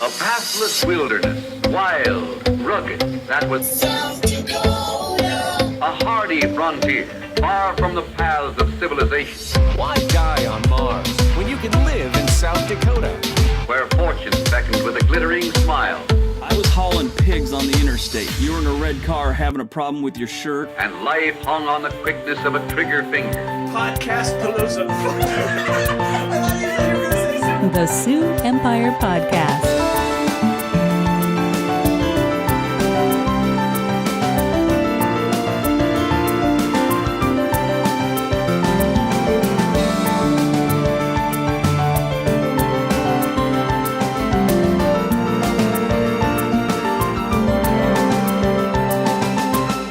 A pathless wilderness, wild, rugged, that was South Dakota. a hardy frontier, far from the paths of civilization, Why die on Mars when you can live in South Dakota? where fortune beckons with a glittering smile, I was hauling pigs on the interstate. You were in a red car having a problem with your shirt. and life hung on the quickness of a trigger finger. Podcast Palooza. The Sioux Empire Podcast.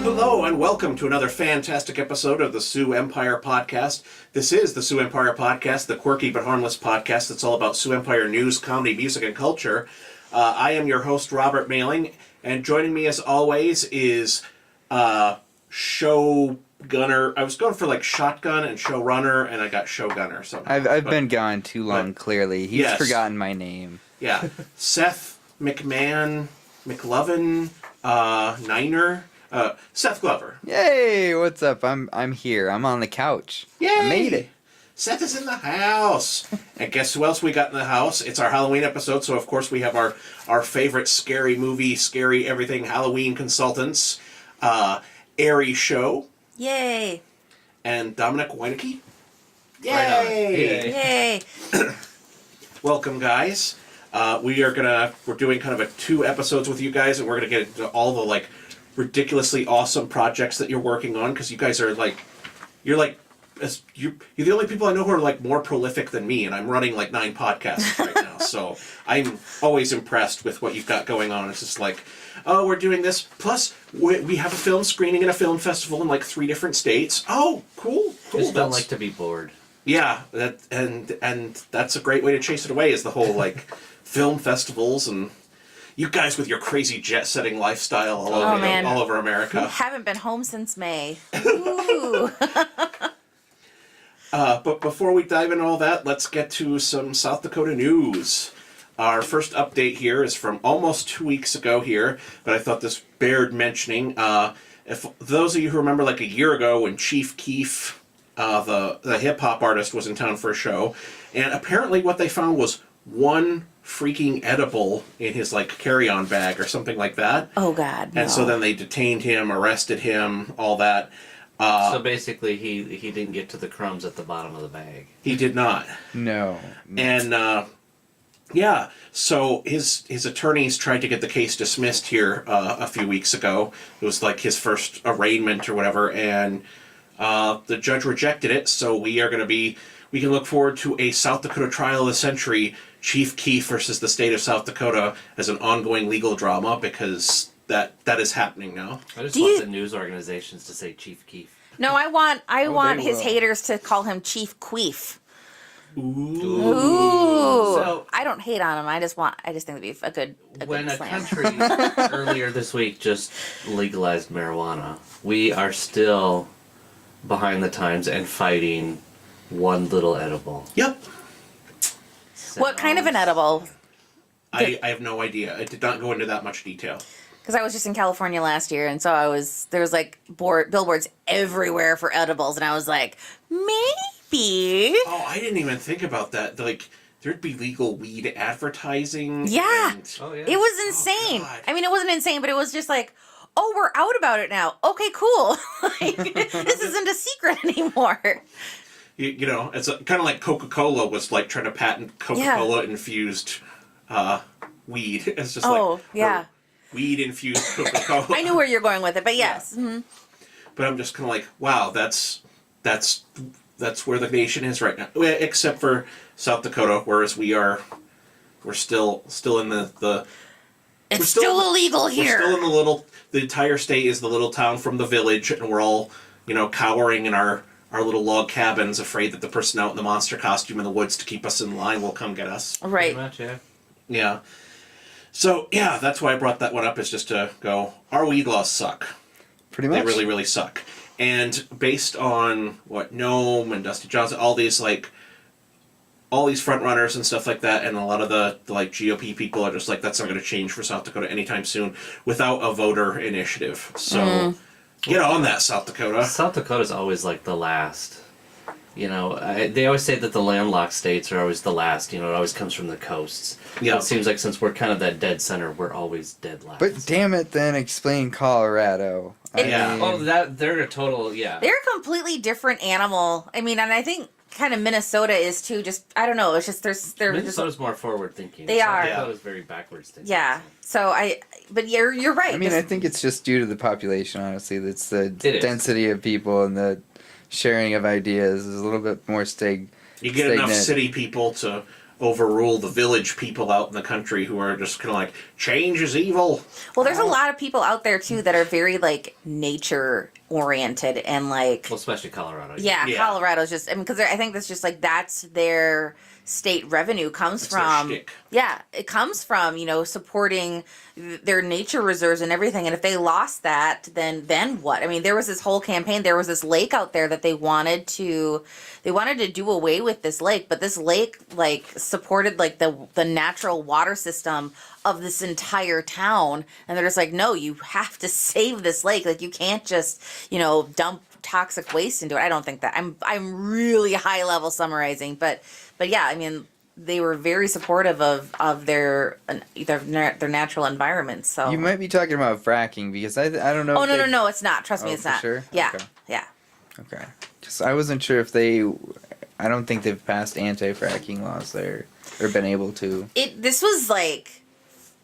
Hello and welcome to another fantastic episode of the Sioux Empire Podcast. This is the Sioux Empire Podcast, the quirky but harmless podcast that's all about Sioux Empire news, comedy, music, and culture. I am your host, Robert Mailing, and joining me as always is showgunner. I was going for like shotgun and showrunner, and I got showgunner somehow. I've been gone too long, clearly. He's Yes. forgotten my name. Yeah. Seth McMahon, McLovin, Niner, Seth Glover. Yay! What's up? I'm here. I'm on the couch. Yay! I made it. Seth is in the house. And guess who else we got in the house? It's our Halloween episode, so of course we have our favorite scary movie, scary everything Halloween consultants, Airy Show, Yay! and Dominic Weinecke. Yay! Yay! Welcome, guys. We're doing kind of a 2 episodes with you guys, and we're gonna get into all the like ridiculously awesome projects that you're working on, because you guys are like, you're the only people I know who are like more prolific than me, and I'm running like 9 podcasts right now, so I'm always impressed with what you've got going on. It's just like, oh, we're doing this, plus we have a film screening in a film festival in like 3 different states. Oh, cool. Just don't like to be bored. Yeah, and that's a great way to chase it away, is the whole like film festivals, and you guys with your crazy jet-setting lifestyle all over America. Haven't been home since May. Ooh. But before we dive into all that, let's get to some South Dakota news. Our first update here is from almost 2 weeks ago here, but I thought this bared mentioning. If those of you who remember like a year ago when Chief Keef, the hip-hop artist, was in town for a show, and apparently what they found was 1 freaking edible in his like carry-on bag or something like that. Oh God! No. And so then they detained him, arrested him, all that. So basically, he didn't get to the crumbs at the bottom of the bag. He did not. No. And yeah, so his attorneys tried to get the case dismissed here a few weeks ago. It was like his first arraignment or whatever, and the judge rejected it. So we can look forward to a South Dakota trial of the century, Chief Keef versus the state of South Dakota, as an ongoing legal drama, because that is happening now. I just want the news organizations to say Chief Keef. No, I want his will. haters to call him Chief Queef. Ooh. So I don't hate on him. I just think it'd be a good when a slam. country earlier this week just legalized marijuana, we are still behind the times and fighting 1 little edible. Yep. What kind of an edible? I have no idea. I did not go into that much detail. Because I was just in California last year, and so there was like billboards everywhere for edibles, and I was like, maybe. Oh, I didn't even think about that. Like, there'd be legal weed advertising. Yeah. Oh yeah. It was insane. God. I mean, it wasn't insane, but it was just like, oh, we're out about it now. Okay, cool. Like, this isn't a secret anymore. You know, it's kind of like Coca-Cola was like trying to patent Coca-Cola infused weed. It's just weed infused Coca-Cola. I knew where you're going with it, but yes. Yeah. Mm-hmm. But I'm just kind of like, wow, that's where the nation is right now. Except for South Dakota, whereas we're still in the It's still illegal here. We're still in the entire state is the little town from the village, and we're all, cowering in our little log cabins, afraid that the person out in the monster costume in the woods to keep us in line will come get us. Right. Pretty much, yeah. Yeah. So, yeah, that's why I brought that one up, is just to go, our weed laws suck. Pretty much. They really, really suck. And based on what Gnome and Dusty Johnson, all these, like, all these front runners and stuff like that, and a lot of the like GOP people are just like, that's not going to change for South Dakota anytime soon without a voter initiative. So get on that, South Dakota. South Dakota's always like the last. You know, they always say that the landlocked states are always the last. You know, it always comes from the coasts. Yeah. It seems like since we're kind of that dead center, we're always dead last. But damn it, then explain Colorado. Yeah. Oh, they're a total, yeah. They're a completely different animal. I mean, and I think kind of Minnesota is too. Just I don't know. It's just they're Minnesota's just, more forward thinking. They are. South Dakota's very backwards thinking. yeah. So but you're right. I mean, Just- I think it's just due to the population, honestly. It's the It is. density of people and the sharing of ideas is a little bit more You get enough city people to overrule the village people out in the country who are just kind of like, change is evil. well, there's a lot of people out there too that are very like nature oriented and like Well, especially Colorado. yeah, Yeah. Colorado's just I mean because I think that's just like that's their state revenue comes That's their from shtick. yeah it comes from supporting their nature reserves and everything, and if they lost that then what? I mean, there was this whole campaign, there was this lake out there that they wanted to do away with this lake, but this lake like supported like the natural water system of this entire town, and they're just like, no, you have to save this lake, like you can't just dump toxic waste into it. I don't think that I'm really high level summarizing, but yeah, I mean, they were very supportive of their natural environment. So You might be talking about fracking because I don't know. oh if no, it's not. Trust me, Oh, it's for not. sure? Yeah, Okay. yeah. Okay. Because I wasn't sure if I don't think they've passed anti-fracking laws there or been able to. This was like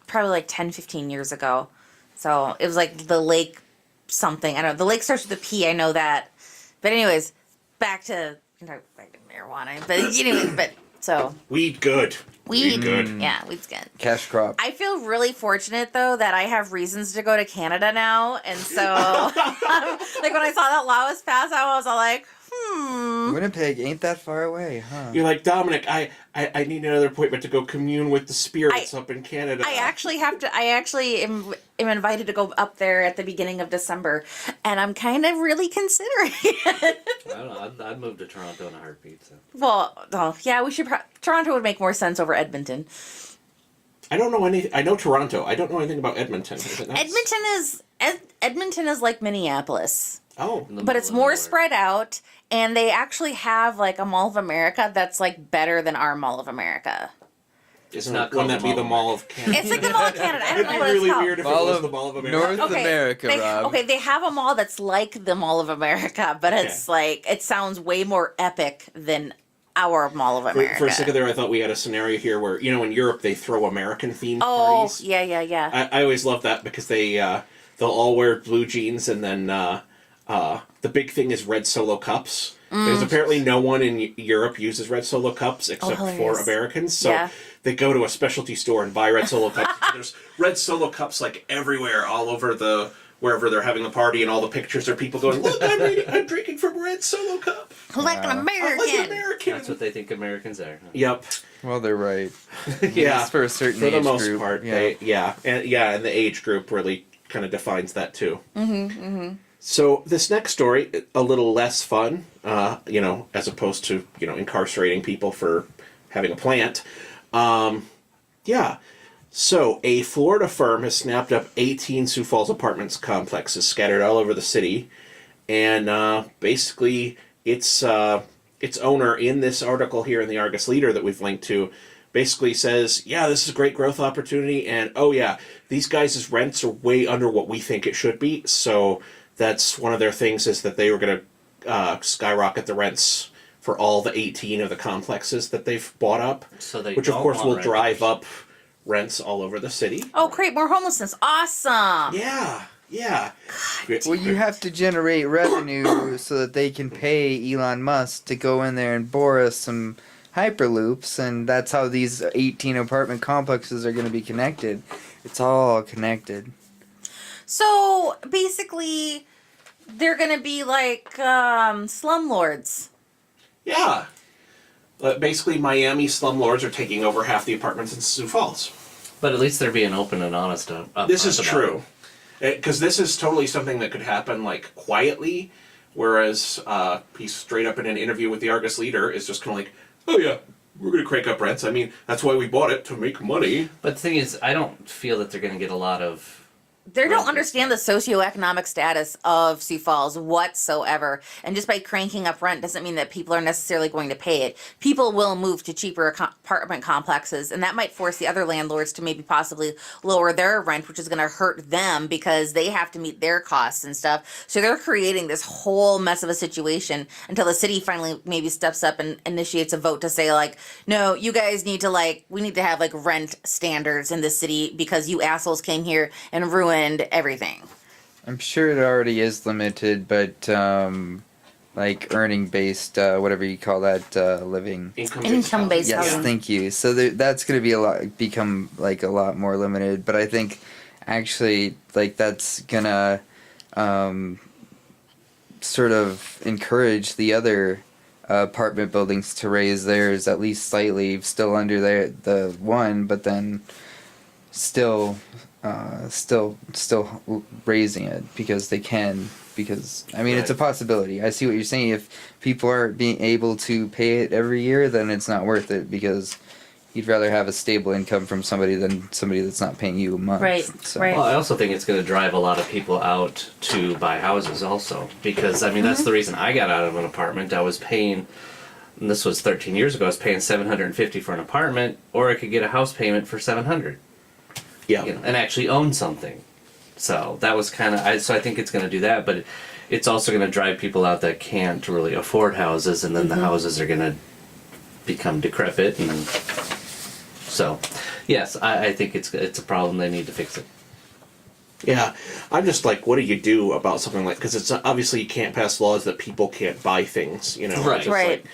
probably like 10, 15 years ago. So it was like the lake something. I don't know. The lake starts with a P. I know that. But anyways, back to marijuana. But anyways, so Weed good. weed, good. yeah, weed's good. Cash crop. I feel really fortunate though that I have reasons to go to Canada now, and so like when I saw that law was passed, I was all like, Winnipeg ain't that far away, huh? You're like, Dominic, I need another appointment to go commune with the spirits up in Canada. I actually am invited to go up there at the beginning of December, and I'm kind of really considering it. I don't know. I'd move to Toronto in a heartbeat. So. Well, yeah, we should. Toronto would make more sense over Edmonton. I don't know anything. I know Toronto. I don't know anything about Edmonton. Is it nice? Edmonton is like Minneapolis, Oh. but it's more spread out, and they actually have like a Mall of America that's like better than our Mall of America. Wouldn't that be the Mall of Canada? It's like the Mall of Canada. I don't It'd know be what really it's called. weird if Mall it was of the Mall of America. North America, Rob. Okay, they have a mall that's like the Mall of America, but it's like it sounds way more epic than our Mall of America. For a second there, I thought we had a scenario here where, in Europe they throw American-themed Oh, parties. yeah. I always love that because they'll all wear blue jeans, and then the big thing is red Solo cups. There's apparently no one in Europe uses red Solo cups except for hilarious. Americans. So Yeah. they go to a specialty store and buy red Solo cups. There's red Solo cups like everywhere, all over wherever they're having a party, and all the pictures are people going, "Look, I'm drinking from a red Solo cup. Like an I'm like an American. American." That's what they think Americans are. Huh? Yep. Well, they're right. Yeah. It's for a certain For the age most group. part, yeah. and the age group really kind of defines that too. So this next story, a little less fun, as opposed to incarcerating people for having a plant. So a Florida firm has snapped up 18 Sioux Falls apartments complexes scattered all over the city, and basically its owner in this article here in the Argus Leader that we've linked to basically says, yeah, this is a great growth opportunity, and oh yeah, these guys' rents are way under what we think it should be, so that's one of their things, is that they were going to skyrocket the rents for all the 18 of the complexes that they've bought up, So they which of don't course want will renters. drive up rents all over the city. Oh, create more homelessness. Awesome. Yeah. Well, you have to generate revenue so that they can pay Elon Musk to go in there and bore us some hyperloops, and that's how these 18 apartment complexes are going to be connected. It's all connected. So basically, they're gonna be like slumlords. Yeah. Basically, Miami slumlords are taking over half the apartments in Sioux Falls. But at least they're being open and honest. This is about true. Because this is totally something that could happen, like, quietly, whereas he's straight up in an interview with the Argus Leader is just kind of like, oh yeah, we're going to crank up rents. I mean, that's why we bought it, to make money. But the thing is, I don't feel that they're going to get a lot of. They don't understand the socioeconomic status of Sioux Falls whatsoever. And just by cranking up rent doesn't mean that people are necessarily going to pay it. People will move to cheaper apartment complexes, and that might force the other landlords to maybe possibly lower their rent, which is going to hurt them because they have to meet their costs and stuff. So they're creating this whole mess of a situation until the city finally maybe steps up and initiates a vote to say, like, no, you guys need to, like, we need to have, like, rent standards in the city because you assholes came here and ruined everything. I'm sure it already is limited, but like earning based, whatever you call that, living. Income based Yes, housing. thank you. So that's going to be become like a lot more limited. But I think actually, like that's gonna sort of encourage the other apartment buildings to raise theirs at least slightly, still under the one, but then still raising it because they can. Because I mean, it's a possibility. I see what you're saying. If people aren't being able to pay it every year, then it's not worth it because you'd rather have a stable income from somebody than somebody that's not paying you a month. Right, So. right. Well, I also think it's going to drive a lot of people out to buy houses also. Because, I mean, that's the reason I got out of an apartment. I was paying, and this was 13 years ago, I was paying $750 for an apartment, or I could get a house payment for $700. Yeah. You know, and actually own something. So that was kind of, so I think it's going to do that, but it's also going to drive people out that can't really afford houses, and then the houses are going to become decrepit, and so, yes, I think it's a problem. They need to fix it. Yeah, I'm just like, what do you do about something like? Because it's obviously you can't pass laws that people can't buy things, you know. Right. It's just Right. like-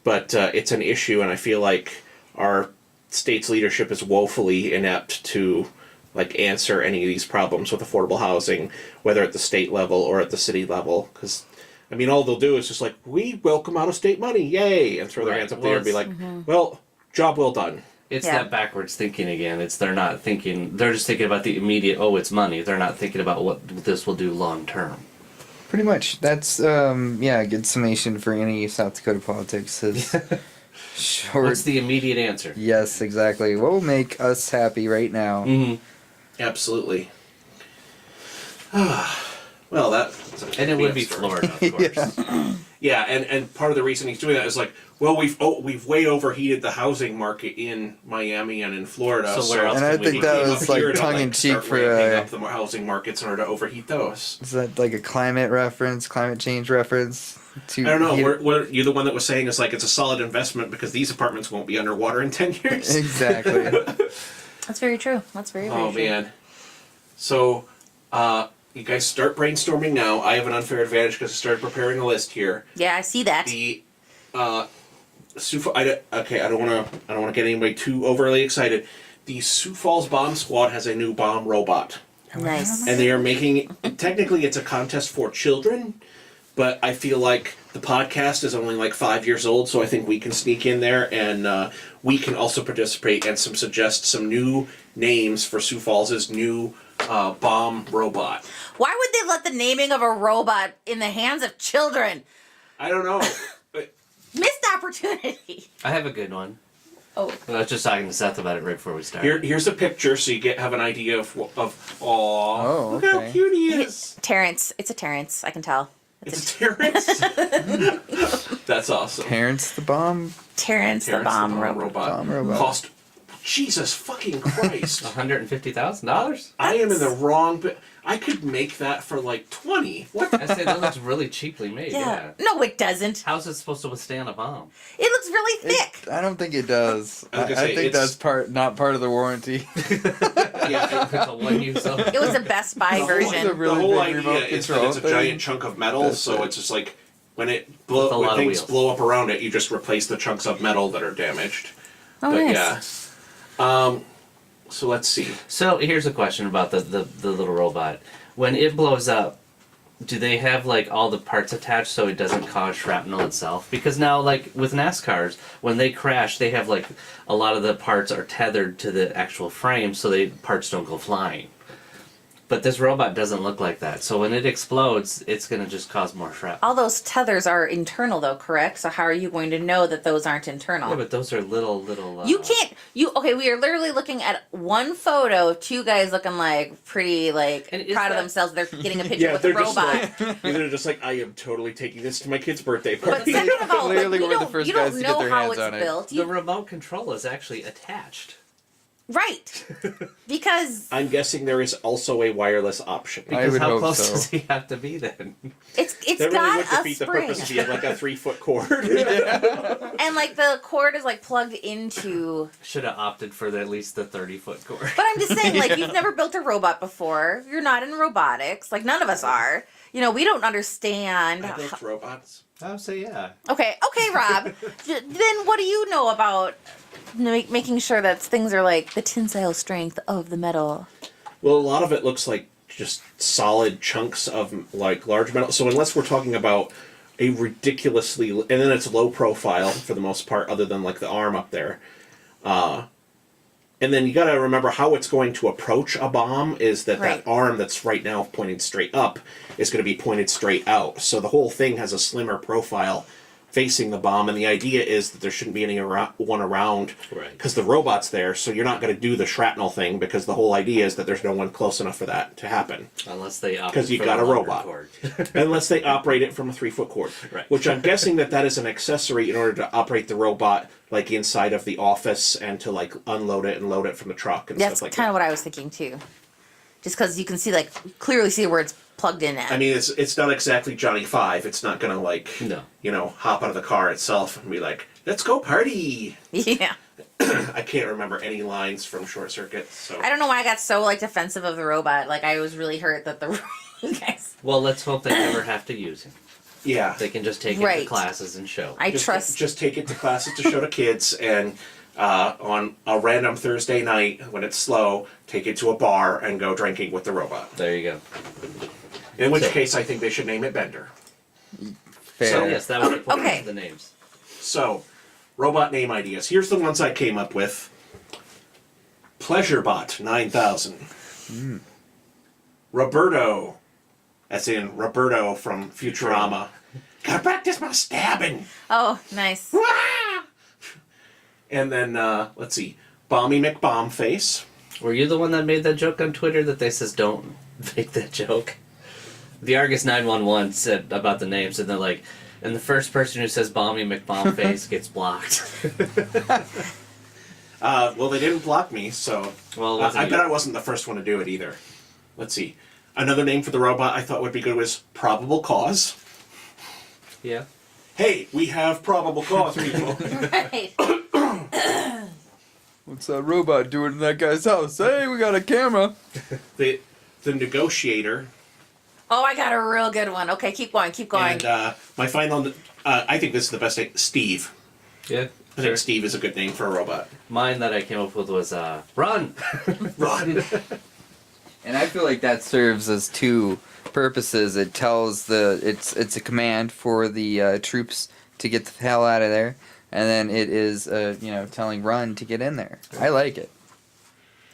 but it's an issue, and I feel like our state's leadership is woefully inept to like answer any of these problems with affordable housing, whether at the state level or at the city level. Because I mean, all they'll do is just like, we welcome out of state money, yay, and throw their Right. hands up Well, there and be like, well, job well done. It's Yeah. that backwards thinking again. They're not thinking, they're just thinking about the immediate, oh, it's money. They're not thinking about what this will do long term. Pretty much. That's a good summation for any South Dakota politics. Is short. What's the immediate answer? Yes, exactly. What will make us happy right now? Mm-hmm. Absolutely. Well, And it would be Florida, of course. Yeah, and part of the reason he's doing that is like, well, we've way overheated the housing market in Miami and in Florida. So where else And I can we think be? that came was up like here to, tongue in cheek start for ramping up the housing markets in order to overheat those. Is that like a climate change reference? To I don't know. What you're the one that was saying is like it's a solid investment because these apartments won't be underwater in 10 years. Exactly. That's very true. That's very, very Oh true. man. So, you guys start brainstorming now. I have an unfair advantage because I started preparing a list here. Yeah, I see that. The I don't want to get anybody too overly excited. The Sioux Falls Bomb Squad has a new bomb robot, Nice. and they are making. Technically, it's a contest for children, but I feel like the podcast is only like 5 years old, so I think we can sneak in there and we can also participate and suggest some new names for Sioux Falls' new bomb robot. Why would they let the naming of a robot in the hands of children? I don't know. But Missed opportunity. I have a good one. Oh. I was just talking to Seth about it right before we started. here's a picture so you have an idea of Oh, look how okay. cute he is. Terrence. It's a Terrence. I can tell. It's a Terrence. That's awesome. Parents the bomb Terrence the bomb robot. Bomb robot. Cost Jesus fucking Christ. $150,000? I am in the wrong but I could make that for like 20. What? I say that looks really cheaply made. Yeah. No, it doesn't. How's it supposed to withstand a bomb? It looks really thick. I don't think it does. I was gonna I say, think it's- that's not part of the warranty. Yeah, It's a one use. It was a Best Buy the version. really whole big idea remote is that control it's a thing. giant chunk of metal, That's so it. it's just like when With a lot when of things wheels. blow up around it, you just replace the chunks of metal that are damaged. Oh, But nice. yeah. So let's see. So here's a question about the little robot. When it blows up, do they have like all the parts attached so it doesn't cause shrapnel itself? Because now, like with NASCARs, when they crash, they have like a lot of the parts are tethered to the actual frame so the parts don't go flying. But this robot doesn't look like that. So when it explodes, it's going to just cause more shrapnel. All those tethers are internal, though, correct? So how are you going to know that those aren't internal? Yeah, but those are little. You can't. Okay, we are literally looking at one photo of two guys looking like pretty, like, And is proud of that- themselves. They're getting a picture Yeah, with a they're just robot. like they're just like, I am totally taking this to my kid's birthday But party. second of all, like, Clearly you we're the don't, first you guys don't to get know their how hands it's on it. built. The remote control is actually attached. Right. Because I'm guessing there is also a wireless option. I Because would how hope close so. does he have to be then? it's That really got would a defeat the spring. purpose if you had like a 3-foot cord. And, like, the cord is, like, plugged into... Should have opted for at least the 30-foot cord. But I'm just saying, like, you've never built a robot before. You're not in robotics. Like, none of us are. You know, we don't understand... I built robots. I would say yeah. Okay, Rob. Then what do you know about making sure that things are like the tensile strength of the metal? Well, a lot of it looks like just solid chunks of like large metal. So unless we're talking about a ridiculously, and then it's low profile for the most part, other than like the arm up there. And then you got to remember how it's going to approach a bomb is that Right. that arm that's right now pointed straight up is going to be pointed straight out. So the whole thing has a slimmer profile facing the bomb, and the idea is that there shouldn't be one around Right. because the robot's there, so you're not going to do the shrapnel thing because the whole idea is that there's no one close enough for that to happen. Unless they opt 'Cause you for got the a longer robot. cord. Unless they operate it from a 3-foot cord. Right. Which I'm guessing that is an accessory in order to operate the robot like inside of the office and to like unload it and load it from the truck and That's stuff like kind that. of what I was thinking too. Just because you can see, like, clearly see where it's plugged in at. I mean, it's not exactly Johnny 5. It's not going to like, No. you know, hop out of the car itself and be like, let's go party. Yeah. I can't remember any lines from Short Circuit. So I don't know why I got so, like, defensive of the robot. Like, I was really hurt that the guys... Well, let's hope they never have to use him. yeah. They can just take it Right. to classes and show. I just, trust... Just take it to classes to show to kids, and on a random Thursday night when it's slow, take it to a bar and go drinking with the robot. There you go. In which So- case, I think they should name it Bender. Fair. So yes, that was the point Okay. of the names. So, robot name ideas. Here's the ones I came up with. Pleasurebot 9000. Roberto, as in Roberto from Futurama. Gotta practice my stabbing. Oh, nice. And then, let's see, Bomby McBombface. Were you the one that made that joke on Twitter that they says don't make that joke? The Argus 911 said about the names, and they're like, and the first person who says Bomby McBombface gets blocked. Well, they didn't block me, so Well, it wasn't I you. bet I wasn't the first one to do it either. Let's see. Another name for the robot I thought would be good was Probable Cause. Yeah. Hey, we have probable cause, people. Right. What's that robot doing in that guy's house? Hey, we got a camera. the Negotiator. Oh, I got a real good one. Okay, keep going, keep going. And my final, I think this is the best name, Steve. Yeah. I think Steve is a good name for a robot. Mine that I came up with was Run! Run. And I feel like that serves as two purposes. It tells it's a command for the troops to get the hell out of there, and then it is telling run to get in there. I like it.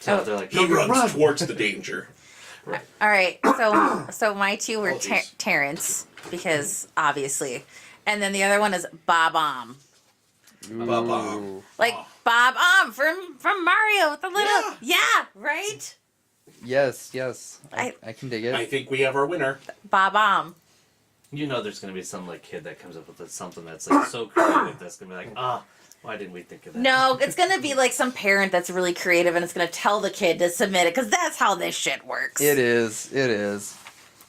So Oh. they're like, He "No, runs towards the danger. All right, so my two were Oh, geez. Terrence, because obviously, and then the other one is Bob-omb. Ba-bum. Like Bob-omb from Mario with the little yeah, right? Yes, I can dig I it. think we have our winner. Bob-omb. You know there's going to be some like kid that comes up with something that's like so creative that's going to be like, why didn't we think of that? No, it's gonna be like some parent that's really creative and it's gonna tell the kid to submit it because that's how this shit works. It is.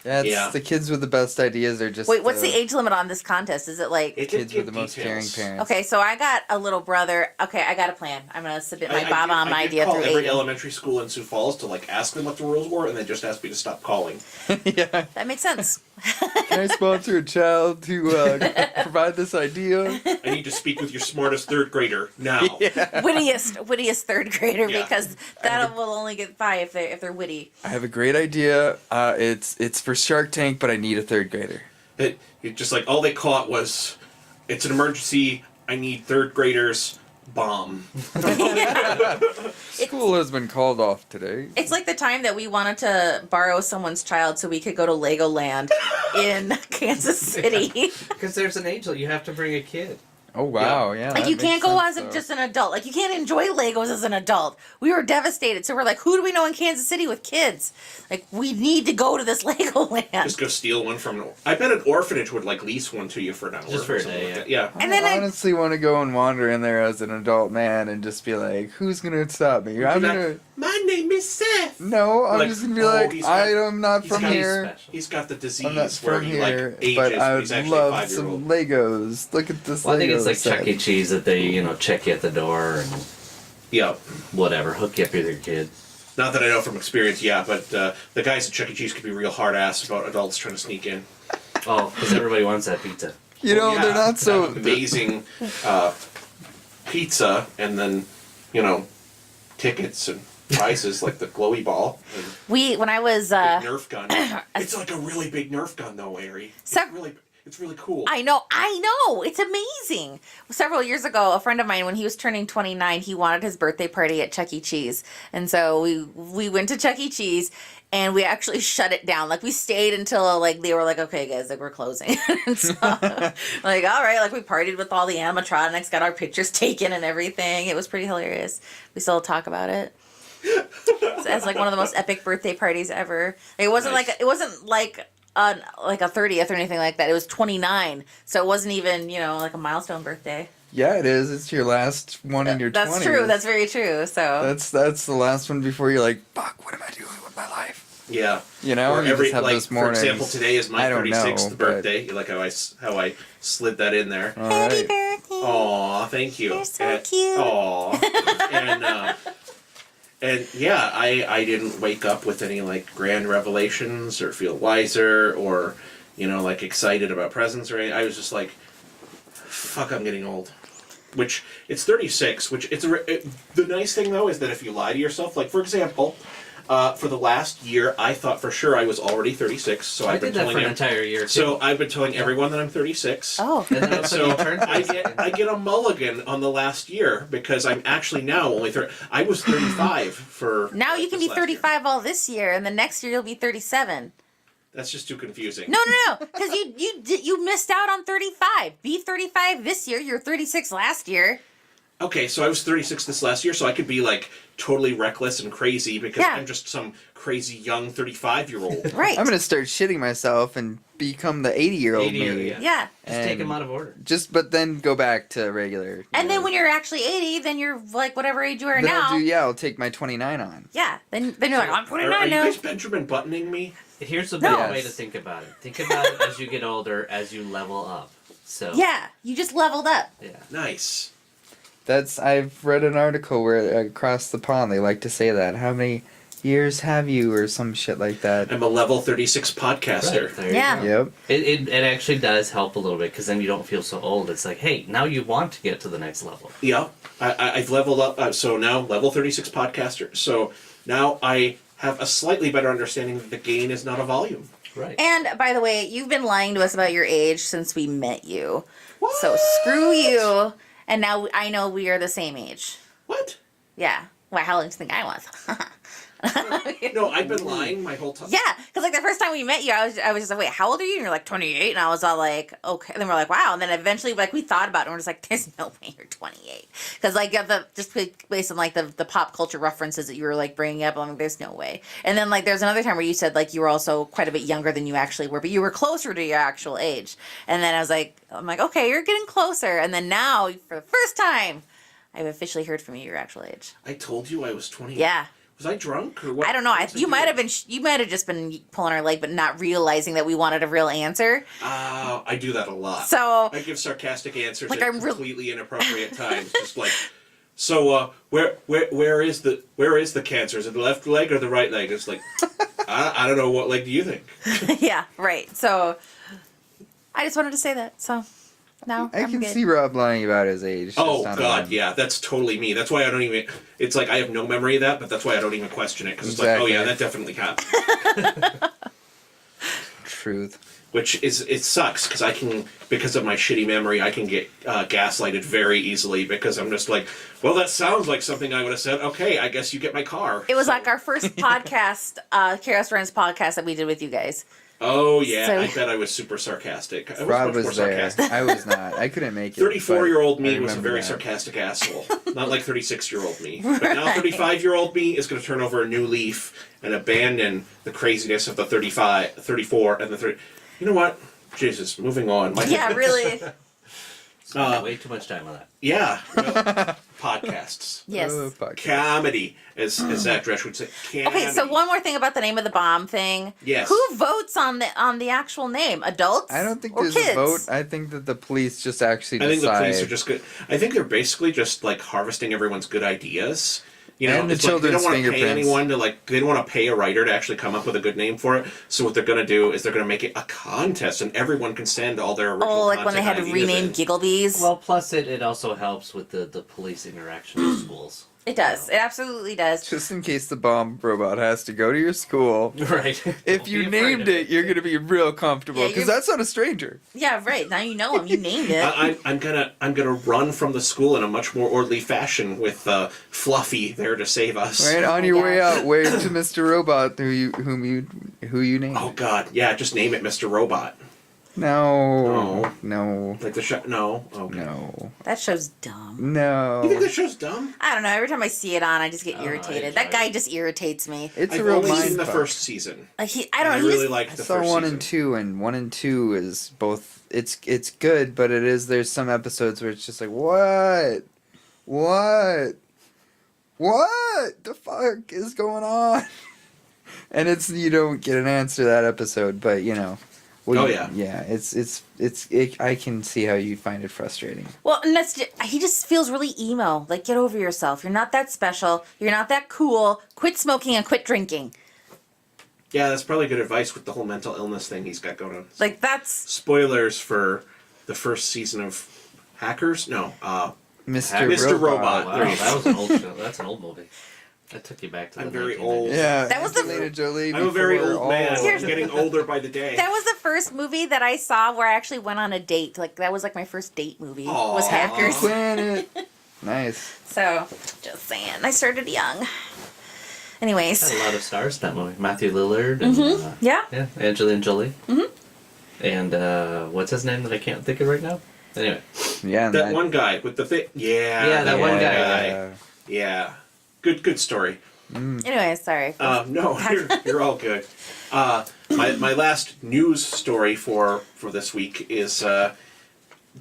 That's Yeah. the kids with the best ideas are just. Wait, what's the age limit on this contest? Is it like? It did kids give with the most details. caring parents? Okay, so I got a little brother. Okay, I got a plan. I'm gonna submit my I Bob-omb did idea call through every Aiden. elementary school in Sioux Falls to like ask them what the rules were, and they just asked me to stop calling. Yeah. That makes sense. Can I sponsor a child to provide this idea? I need to speak with your smartest third grader now. wittiest third grader Yeah. because that will only get by if they're witty. I have a great idea. It's for Shark Tank, but I need a third grader. It just like all they caught was, it's an emergency. I need third graders. bomb. School has been called off today. It's like the time that we wanted to borrow someone's child so we could go to Legoland in Kansas City. Because there's an age, you have to bring a kid. Oh wow, yeah. Like that you can't makes go sense, as though. just an adult. Like you can't enjoy Legos as an adult. We were devastated. So we're like, who do we know in Kansas City with kids? Like we need to go to this Legoland. Just go steal one from an. I bet an orphanage would like lease one to you for an hour. Just for or a something day, like that. yeah. Yeah. And then I honestly want to go and wander in there as an adult man and just be like, "Who's gonna stop me?" I'm Be like, gonna. my name is Seth. No, I'm Like, just gonna be oh, like, he's got- I am not he's from got- here. Special. He's got the disease I'm not where from he here, like ages. but I He's would actually love 5-year-old. some Legos. Look at this. Well, I think Lego it's like set. Chuck E. Cheese that they, check you at the door and Yeah. whatever, hook you up with your kid. Not that I know from experience, yeah, but the guys at Chuck E. Cheese could be real hard ass about adults trying to sneak in. Oh, because everybody wants that pizza. You know, Yeah, they're not so. that amazing pizza, and then tickets and prizes like the glowy ball and when I was big Nerf gun. It's like a really big Nerf gun, though, Ari. It's really cool. I know, it's amazing. Several years ago, a friend of mine, when he was turning 29, he wanted his birthday party at Chuck E. Cheese, and so we went to Chuck E. Cheese, and we actually shut it down. Like we stayed until like they were like, okay, guys, like we're closing. And so, like all right, like we partied with all the animatronics, got our pictures taken and everything. It was pretty hilarious. We still talk about it. As like one of the most epic birthday parties ever. It wasn't Nice. like a 30th or anything like that. It was 29, so it wasn't even like a milestone birthday. Yeah, it is. It's your last one in your 20s. That's true. That's very true. So That's the last one before you're like, fuck, what am I doing with my life? Yeah. You know, Or you every just have like those for mornings. example, today is my I don't 36th know, birthday. Like how I slid that in there. All happy right. birthday. Aw, thank you. You're so cute. Aw. And yeah, I didn't wake up with any like grand revelations or feel wiser or like excited about presents or anything. I was just like, fuck, I'm getting old. Which it's 36. Which the nice thing though is that if you lie to yourself, like for example. For the last year, I thought for sure I was already 36. So I've been did that telling for an entire year, too. So I've been telling everyone that I'm 36. Oh. And then So you turn I get a mulligan on the last year because I'm actually now only 30. I was 35 for. Now like, you can this be last year. 35 all this year, and the next year you'll be 37. That's just too confusing. No, because you missed out on 35. Be 35 this year. You're 36 last year. Okay, so I was 36 this last year, so I could be like totally reckless and crazy because Yeah. I'm just some crazy young 35-year-old. Right. I'm gonna start shitting myself and become the 80-year-old 80 me. yeah. Yeah. Just take And them out of order. but then go back to regular. And then when you're actually 80, then you're like whatever age you are then now. I'll take my 29 on. Yeah. Then you're like, I'm Are 29 you now. guys Benjamin buttoning me? Here's the No. better way to think about it. Think about it as you get older, as you level up. So Yeah. You just leveled up. yeah. Nice. I've read an article where across the pond they like to say that. How many years have you, or some shit like that? I'm a level 36 podcaster. Right, there you Yeah. go. Yep. It actually does help a little bit because then you don't feel so old. It's like, hey, now you want to get to the next level. Yeah, I've leveled up. So now level 36 podcaster. So now I have a slightly better understanding that the gain is not a volume. Right. And by the way, you've been lying to us about your age since we met you. What? So screw you. And now I know we are the same age. What? Yeah. Why? How long do you think I was? No, I've been lying my whole time. Yeah, because like the first time we met you, I was just like, wait, how old are you? And you're like 28, and I was all like, okay. And then we're like, wow. And then eventually, like we thought about it, and we're just like, there's no way you're 28, because like just based on like the pop culture references that you were like bringing up, I'm like, there's no way. And then like there's another time where you said like you were also quite a bit younger than you actually were, but you were closer to your actual age. And then I'm like, okay, you're getting closer. And then now, for the first time, I've officially heard from you your actual age. I told you I was 28. Yeah. Was I drunk or what? I don't know. What was You I might doing? have been. You might have just been pulling our leg, but not realizing that we wanted a real answer. I do that a lot. So I give sarcastic answers Like, at I'm real- completely inappropriate times. Just like, so where is the cancer? Is it the left leg or the right leg? It's like, I don't know. What leg do you think? yeah, right. So I just wanted to say that. So now I I'm can good. see Rob lying about his age. Oh just not God, on- yeah, that's totally me. That's why I don't even. It's like I have no memory of that, but that's why I don't even question it because it's like, oh Exactly. yeah, that definitely happened. truth. Which it sucks because of my shitty memory, I can get gaslighted very easily because I'm just like, well, that sounds like something I would have said. Okay, I guess you get my car. It was like our first podcast, Chaos Friends podcast that we did with you guys. Oh yeah, So- I bet I was super sarcastic. I was Rob much more was there. sarcastic. I was not. I couldn't make it. 34-year-old but me I was a remember very that. sarcastic asshole. Not like 36-year-old me. But now 35-year-old me is going to turn over a new leaf and abandon the craziness of the 35, 34, and the 30. You know what? Jesus, moving on. Yeah, really. Spending way too much time on that. Yeah. Podcasts. Yes. Oh, fuck. Comedy, as Zach Dresch would say. Comedy. Okay, so one more thing about the name of the bomb thing. Yes. Who votes on the actual name? Adults? I don't think or there's kids? a vote. I think that the police just actually I think the decide. police are just good. I think they're basically just like harvesting everyone's good ideas. You know, And the it's like they children's don't want to pay fingerprints. anyone to they don't want to pay a writer to actually come up with a good name for it. So what they're going to do is they're going to make it a contest, and everyone can send all their original. Oh, like when they had to content ideas rename in. Gigglebees? Well, plus it also helps with the police interaction in schools. It does. It absolutely does. Just in case the bomb robot has to go to your school. Right. If you named it, you're going to be real comfortable Yeah, because you're- that's not a stranger. Yeah, right. Now you know him. You named it. I'm gonna run from the school in a much more orderly fashion with Fluffy there to save us. Right on my your way gosh. out, wave to Mr. Robot who you named. Oh God, yeah, just name it Mr. Robot. No. No. Like the show. No. Okay. No. That show's dumb. No. You think this show's dumb? I don't know. Every time I see it on, I just get Oh, I irritated. enjoy That guy it. just irritates me. It's I've a real only mind seen the fuck. first season. Like I And don't know. I he really just- liked I the saw first 1 season. and 2, and 1 and 2 is both. It's good, but there's some episodes where it's just like what the fuck is going on, and you don't get an answer that episode, but you know. Well, Oh, yeah. yeah. I can see how you find it frustrating. Well, and he just feels really emo. Like, get over yourself. You're not that special. You're not that cool. Quit smoking and quit drinking. Yeah, that's probably good advice with the whole mental illness thing he's got going on. Like, that's... Spoilers for the first season of Hackers? No, Mr. Robot. Wow, There you that go. was an old show. That's an old movie. That took you back to I'm the very 1990s. old. Yeah, That was the- Angelina Jolie. I'm a very before old man. all- I'm getting older by the day. That was the first movie that I saw where I actually went on a date. Like, that was like my first date movie. Aw. Was Hackers. Planet. Nice. So, just saying. I started young. Anyways. Had a lot of stars in that movie. Matthew Lillard and Yeah. yeah, Angelina Jolie. Mm-hmm. And what's his name that I can't think of right now? Anyway, Yeah. and that one guy with the thing. Yeah. Yeah, that one guy. Yeah. Yeah. Good story. Anyways, sorry. No, you're all good. My last news story for this week is.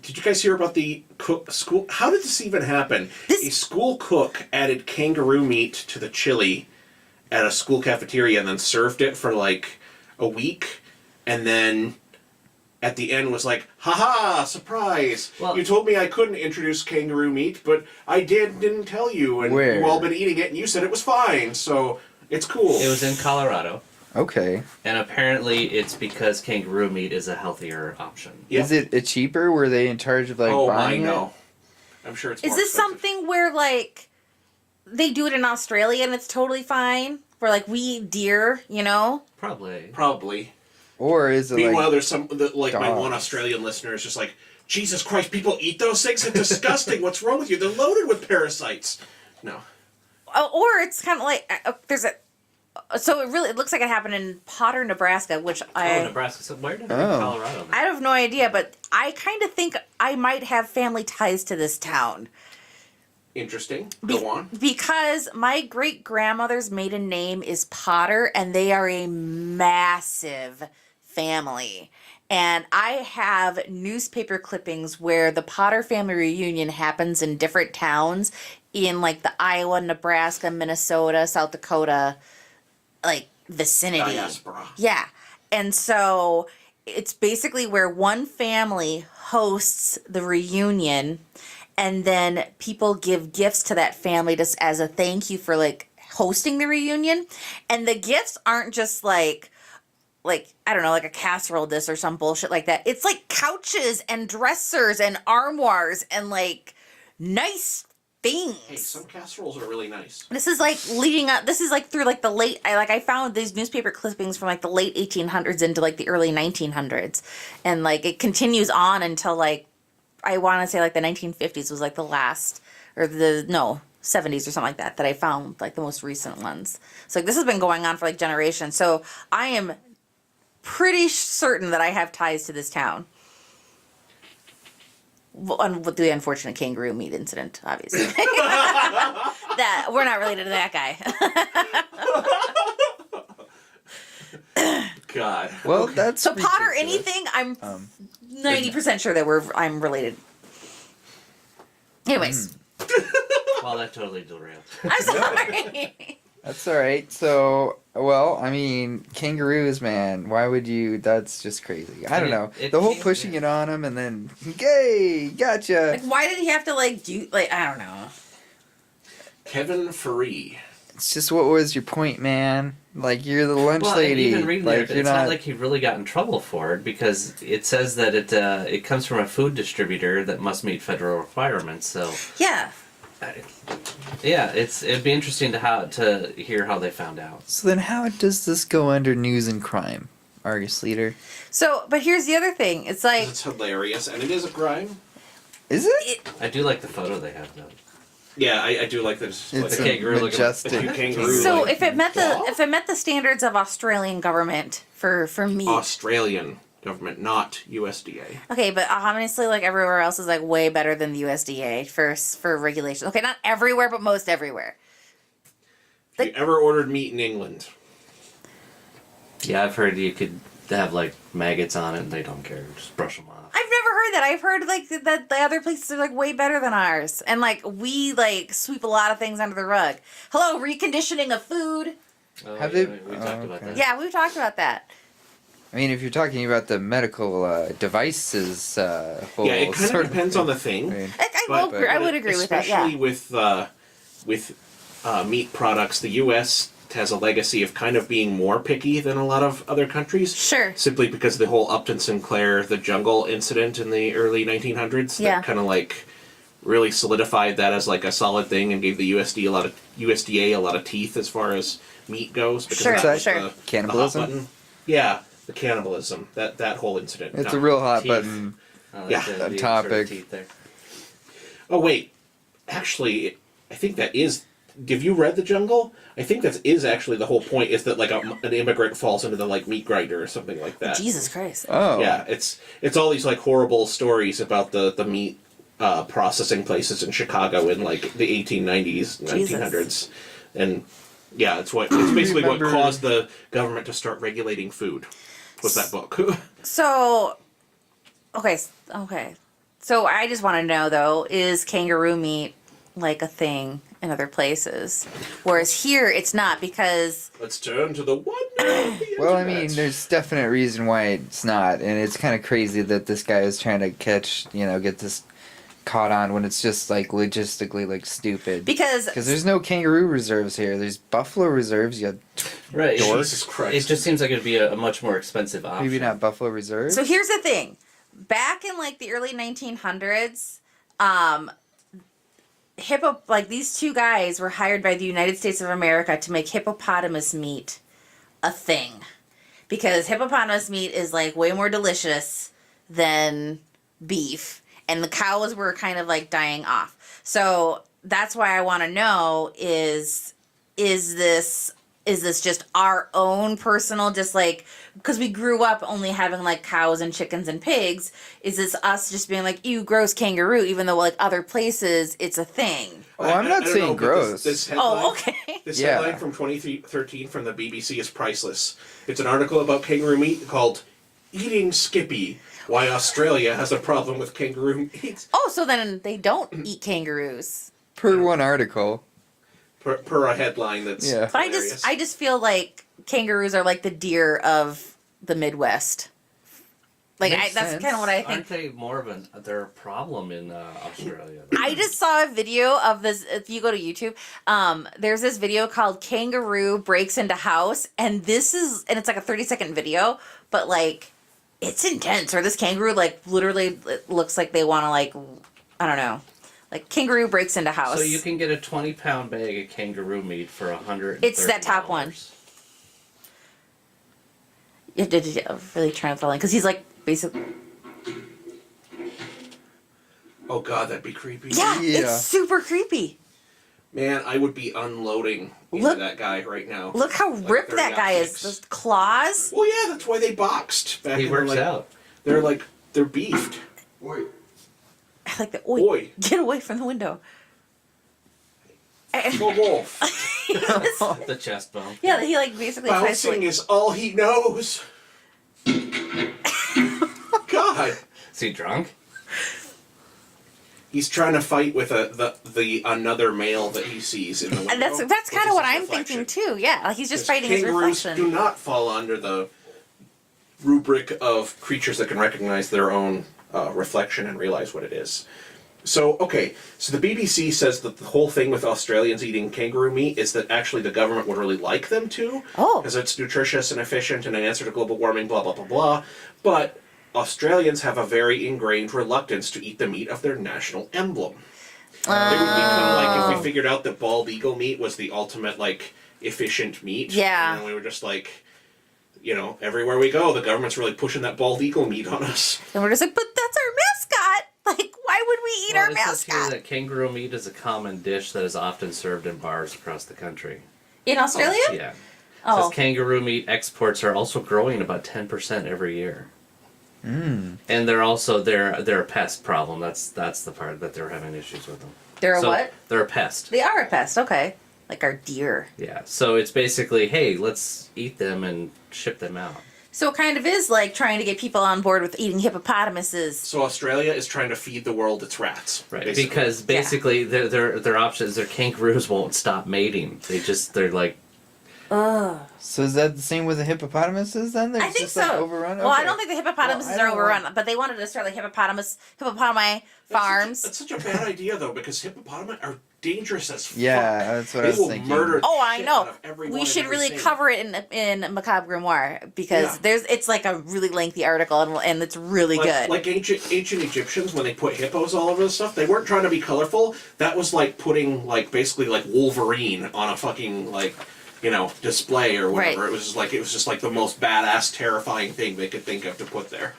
Did you guys hear about the school? How did this even happen? A school cook added kangaroo meat to the chili at a school cafeteria and then served it for like a week, and then at the end was like, "Haha, surprise! Well- You told me I couldn't introduce kangaroo meat, but I didn't tell you, and Where? you've all been eating it, and you said it was fine, so it's cool." it was in Colorado, Okay. and apparently it's because kangaroo meat is a healthier option. Yeah. Is it cheaper? Were they in charge of Oh, I buying know. I'm sure it's. Is more this expensive. something where, like, they do it in Australia and it's totally fine? Where, like, we eat deer, you know? Probably. Probably. it? Or is it Meanwhile, like there's some my one dogs. Australian listener is just like, Jesus Christ, people eat those things? It's disgusting. What's wrong with you? They're loaded with parasites. No. Or it's kind of like, there's a... So it looks like it happened in Potter, Nebraska, which Oh, Nebraska. So where did Oh. Colorado? Then? I have no idea, but I kind of think I might have family ties to this town. Interesting. Go on. Because my great-grandmother's maiden name is Potter, and they are a massive family. And I have newspaper clippings where the Potter family reunion happens in different towns in, like, the Iowa, Nebraska, Minnesota, South Dakota, like, vicinity. Diaspora. Yeah. And so it's basically where one family hosts the reunion, and then people give gifts to that family just as a thank you for, like, hosting the reunion. And the gifts aren't just like I don't know, like a casserole dish or some bullshit like that. It's like couches and dressers and armoires and, like, nice things. Hey, some casseroles are really nice. This is like leading up. This is like through like the late. I found these newspaper clippings from like the late 1800s into like the early 1900s, and like it continues on until like I want to say like the 1950s was like the last, or the 70s or something like that I found like the most recent ones. So like this has been going on for like generations. So I am pretty certain that I have ties to this town. With the unfortunate kangaroo meat incident, obviously. That we're not related to that guy. God. Well, that's So pot or ridiculous. anything, I'm 90% sure that I'm related. Anyways, Well, that totally derailed. I'm sorry. That's all right. So, well, I mean, kangaroos, man. Why would you? That's just crazy. I don't know. The whole pushing it on him and then, gay, gotcha. Like, why did he have to like do like I don't know. Kevin Faree. It's just, what was your point, man? Like, you're the lunch Well, lady. even reading like, there, it's not like he really got in trouble for it because it says that it comes from a food distributor that must meet federal requirements. So Yeah. yeah, it'd be interesting to hear how they found out. So then, how does this go under news and crime, Argus leader? So, but here's the other thing. It's like It's hilarious, and it is a crime. Is it? I do like the photo they have though. Yeah, I do like this. It's the a kangaroo looking- majestic. the kangaroo. so like, if it met the standards of Australian government for meat. Australian government, not USDA. Okay, but honestly, like everywhere else is like way better than the USDA for regulation. Okay, not everywhere, but most everywhere. Have you ever ordered meat in England? Yeah, I've heard you could have like maggots on it and they don't care. Just brush them off. I've never heard that. I've heard like that the other places are like way better than ours, and like we like sweep a lot of things under the rug. Hello, reconditioning of food. Oh, Have yeah, they- we talked about okay. that. Yeah, we've talked about that. I mean, if you're talking about the medical devices, whole Yeah, it kind sort of depends on the thing. I mean, I would agree with that. Yeah. Especially with meat products, the U.S. has a legacy of kind of being more picky than a lot of other countries. Sure. Simply because of the whole Upton Sinclair, the jungle incident in the early 1900s. Yeah. That kind of like really solidified that as like a solid thing and gave the USDA a lot of teeth as far as meat goes. Because Sure, that was sure. the hot Cannibalism? button. Yeah, the cannibalism. That whole incident. it's No. a real hot Teeth. button. Yeah, the topic. teeth there. Oh wait, actually, I think that is. Have you read The Jungle? I think that is actually the whole point. Is that like an immigrant falls into the like meat grinder or something like that? Jesus Christ. Oh. Yeah, it's all these like horrible stories about the meat processing places in Chicago in like the 1890s, 1900s, and yeah, it's basically what Remember- caused the government to start regulating food. Was that book? So, okay. So I just want to know though, is kangaroo meat like a thing in other places, whereas here it's not because Let's turn to the wonder of the Well, I internet. mean, there's definite reason why it's not, and it's kind of crazy that this guy is trying to get this caught on when it's just like logistically like stupid. because there's no kangaroo reserves here. There's buffalo reserves. You Right. Jesus Christ. It just seems like it'd be a much more expensive option. maybe not buffalo reserves. So here's the thing. Back in like the early 1900s, these two guys were hired by the United States of America to make hippopotamus meat a thing. Because hippopotamus meat is like way more delicious than beef. And the cows were kind of like dying off. So that's why I want to know is this just our own personal, just like, because we grew up only having like cows and chickens and pigs, is this us just being like, ew, gross kangaroo, even though like other places it's a thing? Oh, I'm not I don't saying know, but gross. This headline, Oh, okay. This Yeah. headline from 2013 from the BBC is priceless. It's an article about kangaroo meat called "Eating Skippy: Why Australia Has a Problem with Kangaroo Meat." Oh, so then they don't eat kangaroos. Per one article. Per a headline that's Yeah. But hilarious. I just feel like kangaroos are like the deer of the Midwest. Like Makes that's sense. kind of what I think. Aren't they more of they're a problem in Australia? I just saw a video of this. If you go to YouTube, there's this video called "Kangaroo Breaks into House," and it's like a 30-second video, but like it's intense. Or this kangaroo like literally it looks like they want to like, I don't know, Like kangaroo breaks into house. So you can get a 20-pound bag of kangaroo meat for $130. It's that top one. You have to really try to throw in because he's like basically. Oh God, that'd be creepy. Yeah, it's super creepy. Man, I would be unloading into that guy right now. Look how ripped that guy is. Those claws. Well, yeah, that's why they boxed. Back He in works out. They're beefed. Oi. I like the Oi. Get away from the window. Wolf. The chest bone. Yeah, he like basically tries to, Bouncing is all he knows. God. Is he drunk? He's trying to fight with the another male that he sees in the window. And that's kind of what I'm thinking too. Yeah, like he's just fighting his kangaroos reflection. do not fall under the rubric of creatures that can recognize their own reflection and realize what it is. So, okay, so the BBC says that the whole thing with Australians eating kangaroo meat is that actually the government would really like them to. Oh. Because it's nutritious and efficient and an answer to global warming, blah, blah, blah, blah. But Australians have a very ingrained reluctance to eat the meat of their national emblem. It would be kind of like if we figured out that bald eagle meat was the ultimate, like, efficient meat. Yeah. And we were just like, you know, everywhere we go, the government's really pushing that bald eagle meat on us. And we're just like, but that's our mascot. Like, why would we eat our It says here mascot? that kangaroo meat is a common dish that is often served in bars across the country. In Australia? Yeah. Oh. Says kangaroo meat exports are also growing about 10% every year. And they're also they're a pest problem. That's the part that they're having issues with them. They're a what? They're a pest. They are a pest. Okay, like our deer. Yeah. So it's basically, hey, let's eat them and ship them out. So it kind of is like trying to get people on board with eating hippopotamuses. So Australia is trying to feed the world its rats. Right. Basically. Because basically their options, their kangaroos won't stop mating. They're like. So is that the same with the hippopotamuses then? They're I think just so. like overrun? Well, I Okay. don't think the hippopotamuses Well, I are don't overrun, but they wanted to start like hippopotami farms. That's such a bad idea, though, because hippopotami are dangerous as fuck. Yeah, that's what I They was will thinking. murder. Oh, the I shit know. out of everyone We and should really everything. cover it in Macabre Grimoire because it's like a really lengthy article and it's really good. Like ancient Egyptians, when they put hippos all over the stuff, they weren't trying to be colorful. That was like putting basically Wolverine on a fucking display or whatever. Right. It was just like the most badass, terrifying thing they could think of to put there.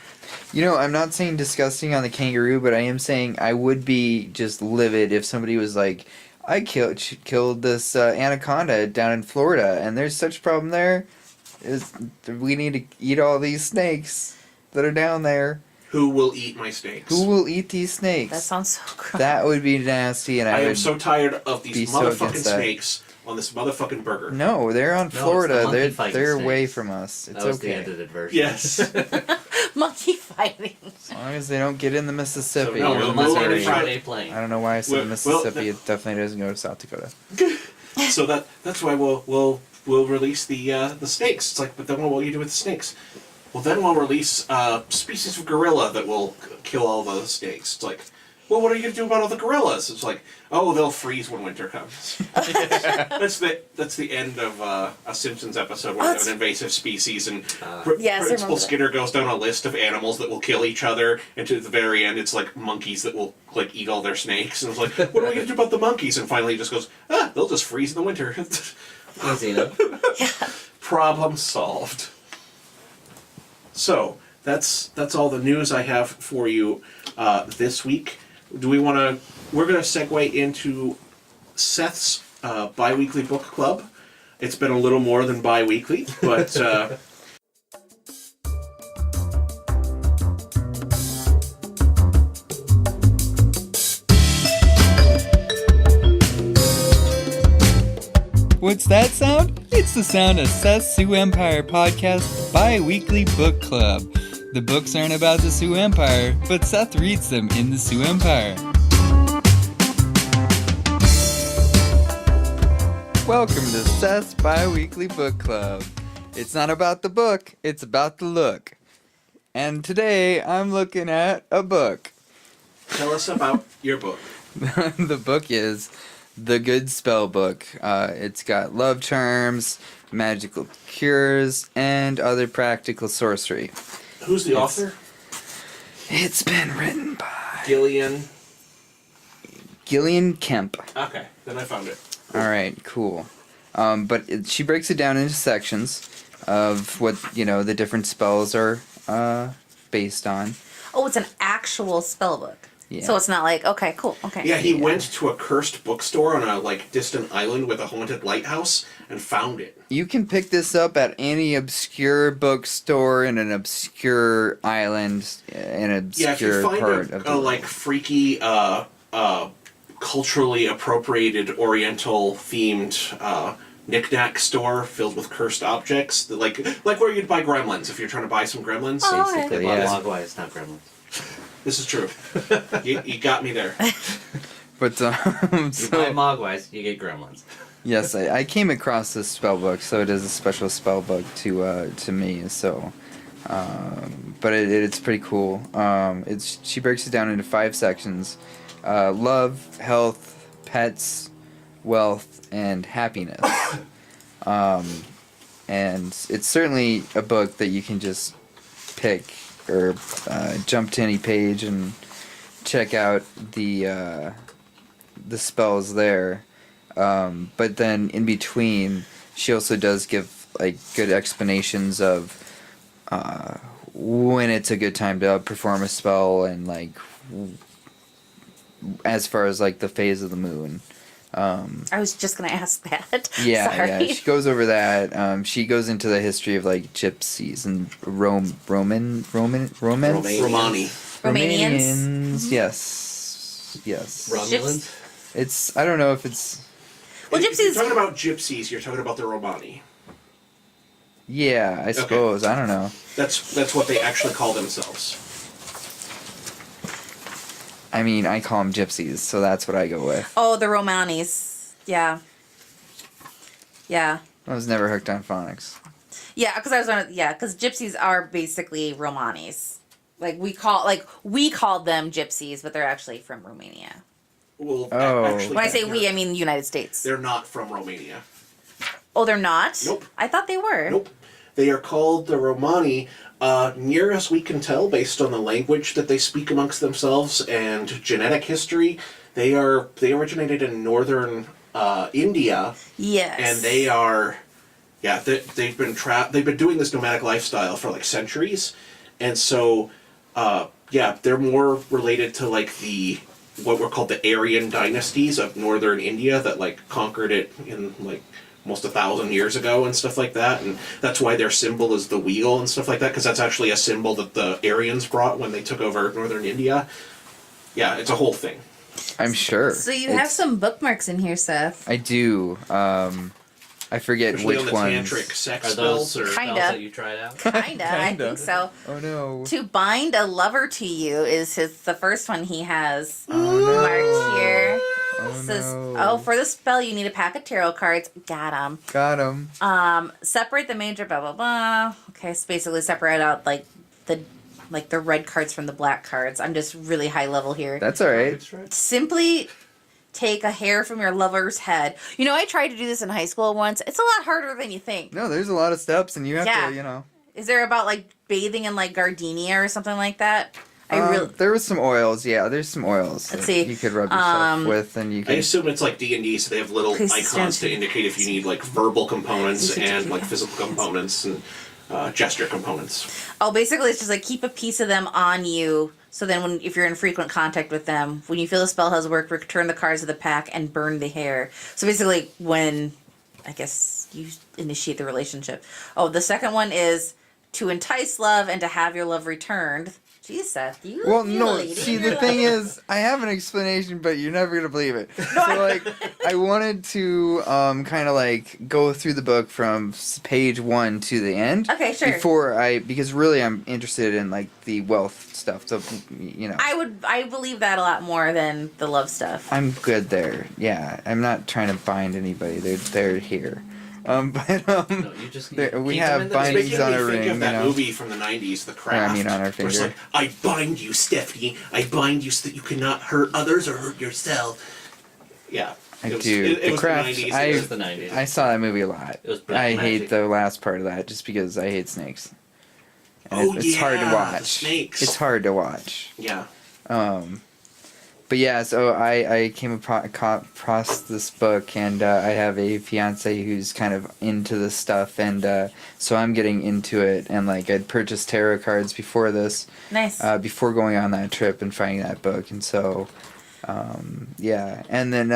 You know, I'm not saying disgusting on the kangaroo, but I am saying I would be just livid if somebody was like, I killed this anaconda down in Florida, and there's such a problem there. We need to eat all these snakes that are down there. Who will eat my snakes? Who will eat these snakes? That sounds so gross. That would be nasty, and I am would so tired of be these so motherfucking against that. snakes on this motherfucking burger. No, they're on it's the Florida. monkey fighting They're away snakes. from us. It's That was the okay. edited version. Yes. Monkey fighting. As long as they don't get in the Mississippi. So, no, or we'll- the Unless we'll- on a Missouri. Friday plane. I don't know why I said Well, Mississippi. well, It definitely doesn't go to South Dakota. So that's why we'll release the snakes. It's like, but then what will you do with the snakes? Well, then we'll release species of gorilla that will kill all the snakes. It's like, well, what are you going to do about all the gorillas? It's like, oh, they'll freeze when winter comes. that's the end of a Simpsons episode where they have an invasive species and Yes, I Principal remember Skinner goes down a list of animals that will kill each other, and to the very end, it's like monkeys that will eat all their snakes. And it's like, what are we going to do about the monkeys? And finally, he just goes, they'll just freeze in the winter. Easy enough. Problem solved. So that's all the news I have for you this week. Do we want to? We're going to segue into Seth's bi-weekly book club. It's been a little more than bi-weekly, but What's that sound? It's the sound of Seth's Sioux Empire Podcast bi-weekly book club. The books aren't about the Sioux Empire, but Seth reads them in the Sioux Empire. Welcome to Seth's bi-weekly book club. It's not about the book, it's about the look. And today I'm looking at a book. tell us about your book. The book is The Good Spell Book. It's got love charms, magical cures, and other practical sorcery. Who's the author? It's been written by Gillian. Gillian Kemp. Okay, then I found it. All right, cool. She breaks it down into sections of what the different spells are based on. Oh, it's an actual spell book. Yeah. So it's not like, okay, cool, okay. Yeah, he went to a cursed bookstore on a distant island with a haunted lighthouse and found it. You can pick this up at any obscure bookstore in an obscure island in an obscure Yeah, if you find part of the world. freaky, culturally appropriated Oriental themed knick-knack store filled with cursed objects, like where you'd buy Gremlins if you're trying to buy some Gremlins. Oh, okay. Basically, Yeah. Mogwai, not Gremlins. This is true. you got me there. But You buy so Mogwais, you get Gremlins. yes, I came across this spell book, so it is a special spell book to me. So, but it's pretty cool. She breaks it down into 5 sections: love, health, pets, wealth, and happiness. And it's certainly a book that you can just pick or jump to any page and check out the spells there. But then in between, she also does give good explanations of when it's a good time to perform a spell and as far as the phase of the moon. I was just going to ask that. Yeah, Sorry. yeah. She goes over that. She goes into the history of Gypsies and Romans. Romani. Romanians? Yes. Romulans? It's. I don't know if it's. Well, If you're Gypsies. talking about Gypsies, you're talking about the Romani. Yeah, I suppose. I don't know. That's what they actually call themselves. I mean, I call them Gypsies, so that's what I go with. Oh, the Romanis. Yeah. Yeah. I was never hooked on phonics. Yeah, because Gypsies are basically Romanis. We called them Gypsies, but they're actually from Romania. Well, Oh. actually, When I say we, I mean the United States. they're not from Romania. Oh, they're not? Nope. I thought they were. Nope. They are called the Romani, near as we can tell, based on the language that they speak amongst themselves and genetic history. They originated in northern India, Yes. and they are, they've been doing this nomadic lifestyle for centuries, and so they're more related to what were called the Aryan dynasties of northern India that conquered it in almost 1,000 years ago and stuff like that, and that's why their symbol is the wheel and stuff like that, because that's actually a symbol that the Aryans brought when they took over northern India. Yeah, it's a whole thing. I'm sure. So you have some bookmarks in here, Seth. I do. I forget Especially which on the ones. tantric sex Are those spells, or Kinda. spells that you tried out? Kinda, I Kinda. think so. Oh no. To bind a lover to you is the first one he has Oh no. marked here. Oh Says, no. for the spell you need a pack of tarot cards. Got 'em. Got him. Separate the major blah blah blah. Okay, so basically separate out the red cards from the black cards. I'm just really high level here. That's all right. Simply take a hair from your lover's head. I tried to do this in high school once. It's a lot harder than you think. No, there's a lot of steps, and you have Yeah. to, Is there about bathing in gardenia or something like that? There was some oils. Yeah, there's some oils. Let's that see. You could rub yourself with, and you I can. assume it's like D&D, so they have little Please icons stand. to indicate if you need verbal components and physical components and gesture components. Oh, basically it's just keep a piece of them on you. So then if you're in frequent contact with them, when you feel the spell has worked, return the cards to the pack and burn the hair. So basically when, I guess, you initiate the relationship. Oh, the second one is to entice love and to have your love returned. Jeez, Seth, Well, no. See, the thing is, I have an explanation, but you're never gonna believe it. So, I wanted to kind of go through the book from page 1 to the end. Okay, sure. Because really, I'm interested in the wealth stuff. So, I believe that a lot more than the love stuff. I'm good there. Yeah, I'm not trying to bind anybody. They're here. No, you just we keep them have in the bindings It's making on me a think ring, of that you know. movie from the 90s, The Craft. on our where it's finger. I bind you, Stephanie. I bind you so that you cannot hurt others or hurt yourself. Yeah. I It was, do. It The was Craft, the 90s. I- It was the 90s. I saw that movie a lot. It was black I hate magic. the last part of that just because I hate snakes. And Oh, it's hard to yeah, watch. the snakes. It's hard to watch. Yeah. But yeah, so I came across this book, and I have a fiance who's kind of into this stuff, and so I'm getting into it. And like I'd purchased tarot cards before this, Nice. before going on that trip and finding that book, and so yeah. And then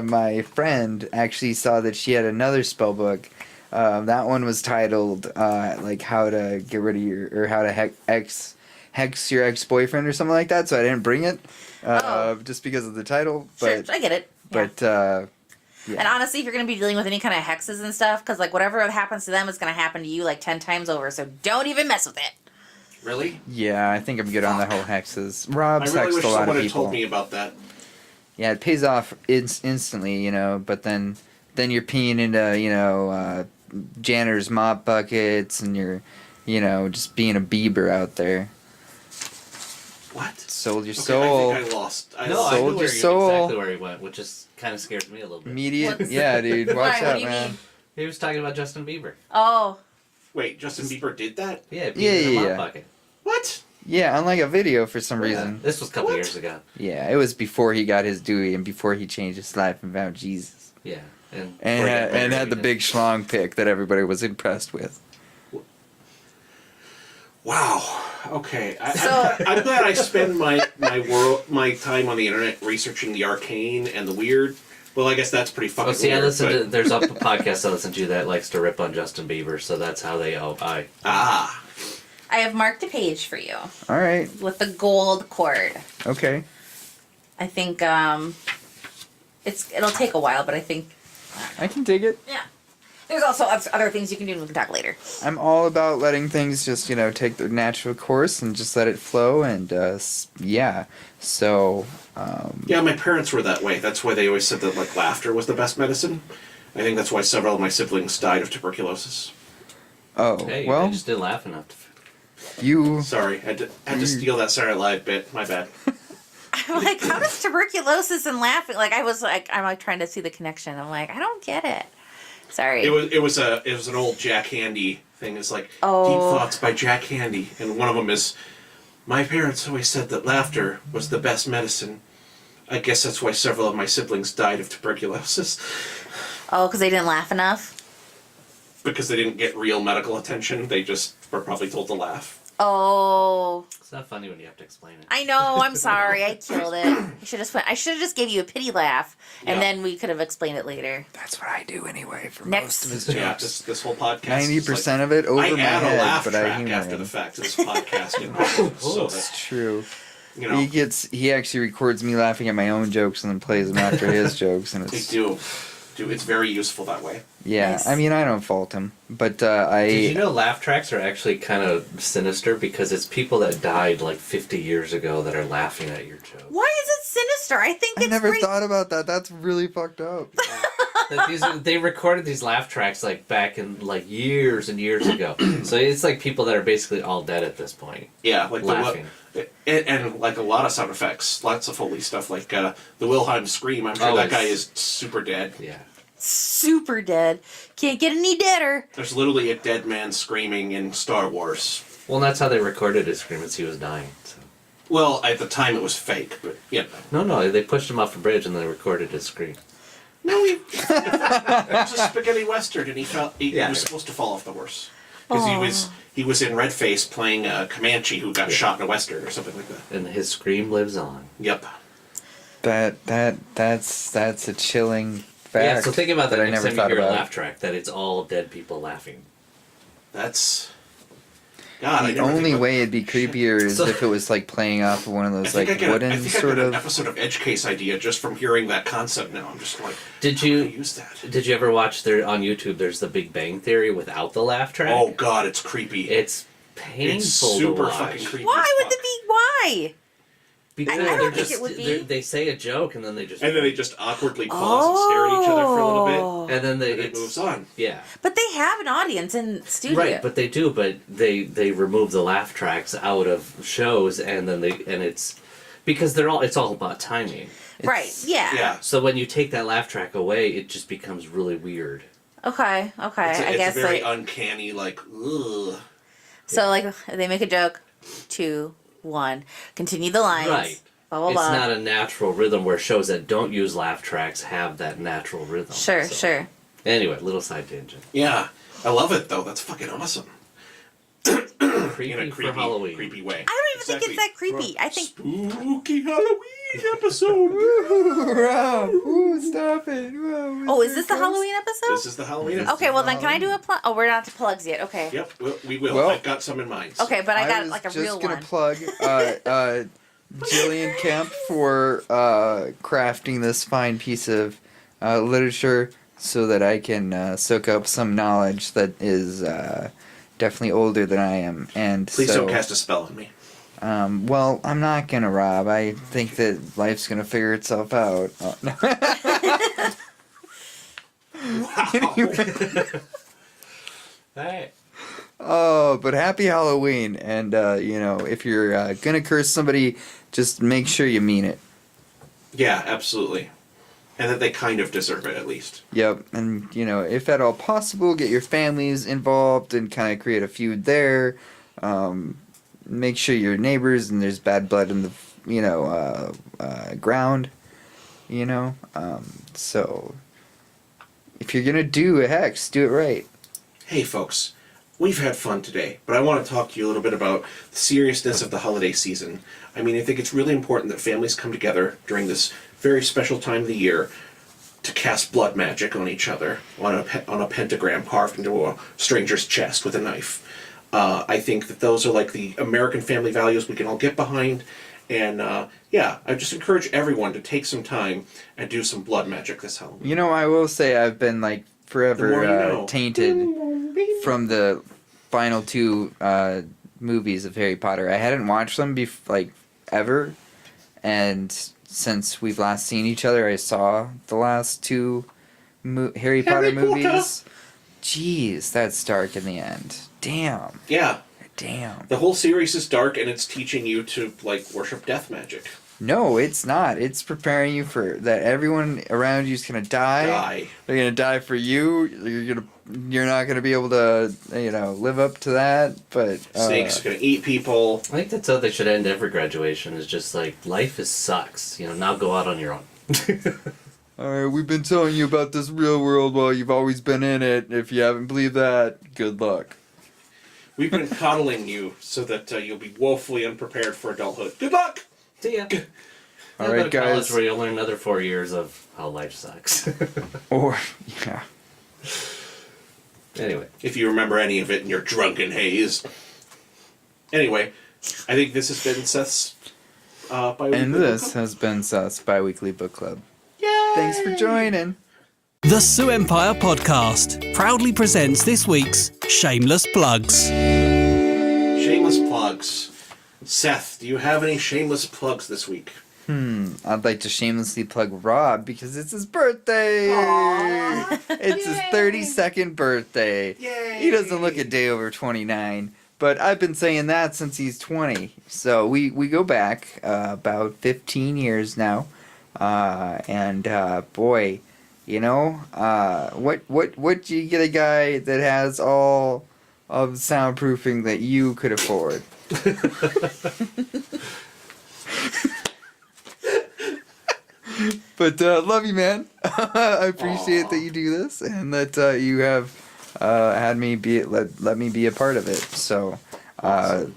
my friend actually saw that she had another spell book. That one was titled like how to get rid of your, or how to hex your ex-boyfriend or something like that, so I didn't bring it just because of the title. But Sure, I get it. Yeah. But yeah. And honestly, if you're going to be dealing with any kind of hexes and stuff, because like whatever happens to them is going to happen to you like 10 times over, so don't even mess with it. Really? Yeah, I think I'm good on the whole hexes. Rob's I really hexed wish a lot someone of had people. told me about that. Yeah, it pays off instantly, you know, but then you're peeing into, you know, janitor's mop buckets, and you're, you know, just being a Bieber out there. What? Sold your Okay, soul. I think I lost. No, I Sold knew your where soul. exactly where he went, which is kind of scares me a little bit. Immediate. What's- Yeah, dude. Watch Why? What out, do you man. mean? He was talking about Justin Bieber. Oh, Wait, Justin Bieber did that? Yeah, Yeah, in a yeah, mop yeah. bucket. What? Yeah, on like a video for some Yeah, reason. this was a couple What? years ago. Yeah, it was before he got his Dewey and before he changed his life and found Jesus. Yeah, and And had the big schlong pick that everybody was impressed with. Wow. Okay. So- I'm glad I spend my time on the internet researching the arcane and the weird. Well, I guess that's pretty fucking Oh, see, weird. I listen but- to. There's a podcast I listen to that likes to rip on Justin Bieber, so that's how they. Ah. I have marked a page for you All right. with the gold cord. Okay. I think it'll take a while, but I think I can dig it. yeah. There's also other things you can do, and we can talk later. I'm all about letting things just, you know, take their natural course and just let it flow. And yeah. So. Yeah, my parents were that way. That's why they always said that like laughter was the best medicine. I think that's why several of my siblings died of tuberculosis. Oh, Hey, well, I just didn't laugh enough. you. Sorry, I had to steal that Saturday Night Live bit. My bad. I'm like, how does tuberculosis and laughing? Like, I'm like trying to see the connection. I'm like, I don't get it. Sorry. It was an old Jack Handey thing. It's like Oh. Deep Thoughts by Jack Handey, and one of them is, my parents always said that laughter was the best medicine. I guess that's why several of my siblings died of tuberculosis. Oh, because they didn't laugh enough? Because they didn't get real medical attention. They just were probably told to laugh. Oh. It's not funny when you have to explain it. I know, I'm sorry. I killed it. I should have just gave you a pity laugh, and Yeah. then we could have explained it later. That's what I do anyway for Next. most of his Yeah, jokes. this whole podcast. is 90% like, of it over I my add head, a laugh but I track humor after him. the fact to this podcast, you know. So It's that, true. you know, He actually records me laughing at my own jokes and then plays them after his jokes, and they it's do. It's very useful that way. yeah. Nice. I mean, I don't fault him, but Did you I know laugh tracks are actually kind of sinister because it's people that died like 50 years ago that are laughing at your joke. Why is it sinister? I think I it's never great. thought about that. That's really fucked up. They recorded these laugh tracks like back in like years and years ago. So it's like people that are basically all dead at this point. Yeah, like Laughing. and like a lot of sound effects, lots of Foley stuff, like the Wilhelm scream. I'm sure Oh, that guy it's- is super dead. Yeah. Super dead. Can't get any deader. There's literally a dead man screaming in Star Wars. Well, that's how they recorded his scream as he was dying. So. Well, at the time it was fake, but yeah. No, they pushed him off a bridge and they recorded his scream. No, it was a spaghetti western, and he Yeah. was supposed to fall off the horse because he was in Red Face playing a Comanche who got shot in a western or something like that. And his scream lives on. Yep. That's a chilling fact. Yeah, so think about that, I next never time thought you hear a about. laugh track, that it's all dead people laughing. That's God. I The never think only about- way it'd be creepier is So- if it was like playing off of one of I those think like I get wooden I think sort I got of. an episode of Edge Case idea just from hearing that concept. Now I'm just like, Did how do I you use that? Did you ever watch there on YouTube? There's the Big Bang Theory without the laugh track. Oh God, it's creepy. It's painful It's super to watch. fucking creepy. Why as would fuck. it be? Why? Because I don't they're think just, it would be. They say a joke and then they just And then they just awkwardly pause and stare at each other for a little bit, and then and it moves on. Yeah, But they have an audience in studio. right. But they do. But they remove the laugh tracks out of shows, and then it's because it's all about timing. right. Yeah. Yeah. So when you take that laugh track away, it just becomes really weird. Okay. Okay. It's I guess a very like uncanny, like, ugh. so. Like they make a joke. 2, 1. Continue the lines. Right. blah blah It's blah. not a natural rhythm where shows that don't use laugh tracks have that natural rhythm. Sure, So, sure. Anyway, little side tangent. Yeah, I love it though. That's fucking awesome. Creepy, In a for Halloween. creepy way. I don't even think it's that creepy. I think Spooky Halloween episode. Rob, ooh, stop it. Whoa, Oh, is this the Halloween episode? This is the Halloween episode. Okay, well then can I do a plug? Oh, we're not to plugs yet. Okay. Yep, we will. Well- I've got some in mind. so- Okay, but I got was like a just real gonna one. plug Gillian Kemp for crafting this fine piece of literature so that I can soak up some knowledge that is definitely older than I am. And Please so, don't cast a spell on me. well, I'm not gonna, Rob. I think that life's gonna figure itself out. Oh, no. Alright. Oh, but happy Halloween. And, if you're gonna curse somebody, just make sure you mean it. Yeah, absolutely. And that they kind of deserve it, at least. Yep. And, if at all possible, get your families involved and kind of create a feud there. Make sure you're neighbors and there's bad blood in the, ground. So, if you're gonna do a hex, do it right. Hey, folks. We've had fun today, but I want to talk to you a little bit about the seriousness of the holiday season. I mean, I think it's really important that families come together during this very special time of the year to cast blood magic on each other on a pentagram carved into a stranger's chest with a knife. I think that those are like the American family values we can all get behind. And I just encourage everyone to take some time and do some blood magic this Halloween. I will say I've been like The more forever you know. tainted from the final two movies of Harry Potter. I hadn't watched them ever, and since we've last seen each other, I saw the last two Harry Potter movies. Jeez, that's dark in the end. Damn. Yeah. Damn. The whole series is dark, and it's teaching you to worship death magic. No, it's not. It's preparing you for that. Everyone around you is gonna die. They're gonna die for you. You're not gonna be able to, live up to that. But Snakes are gonna eat people. I think that's how they should end every graduation. Is just like life sucks. Now go out on your own. All right, we've been telling you about this real world while you've always been in it. If you haven't believed that, good luck. We've been coddling you so that you'll be woefully unprepared for adulthood. Good luck! See ya. All Go right, to college guys. where you'll learn another 4 years of how life sucks. Or yeah. Anyway. If you remember any of it in your drunken haze. Anyway, I think this has been Seth's bi-weekly And book this club. has been Seth's Bi-Weekly Book Club. Yay! Thanks for joining. The Sioux Empire Podcast proudly presents this week's Shameless Plugs. Shameless plugs. Seth, do you have any shameless plugs this week? I'd like to shamelessly plug Rob because it's his birthday. It's his 32nd birthday. Yay! He doesn't look a day over 29, but I've been saying that since he's 20. So we go back about 15 years now, and boy, what do you get a guy that has all of the soundproofing that you could afford? But love you, man. I appreciate that you do this and that you have had me let me be a part of it. So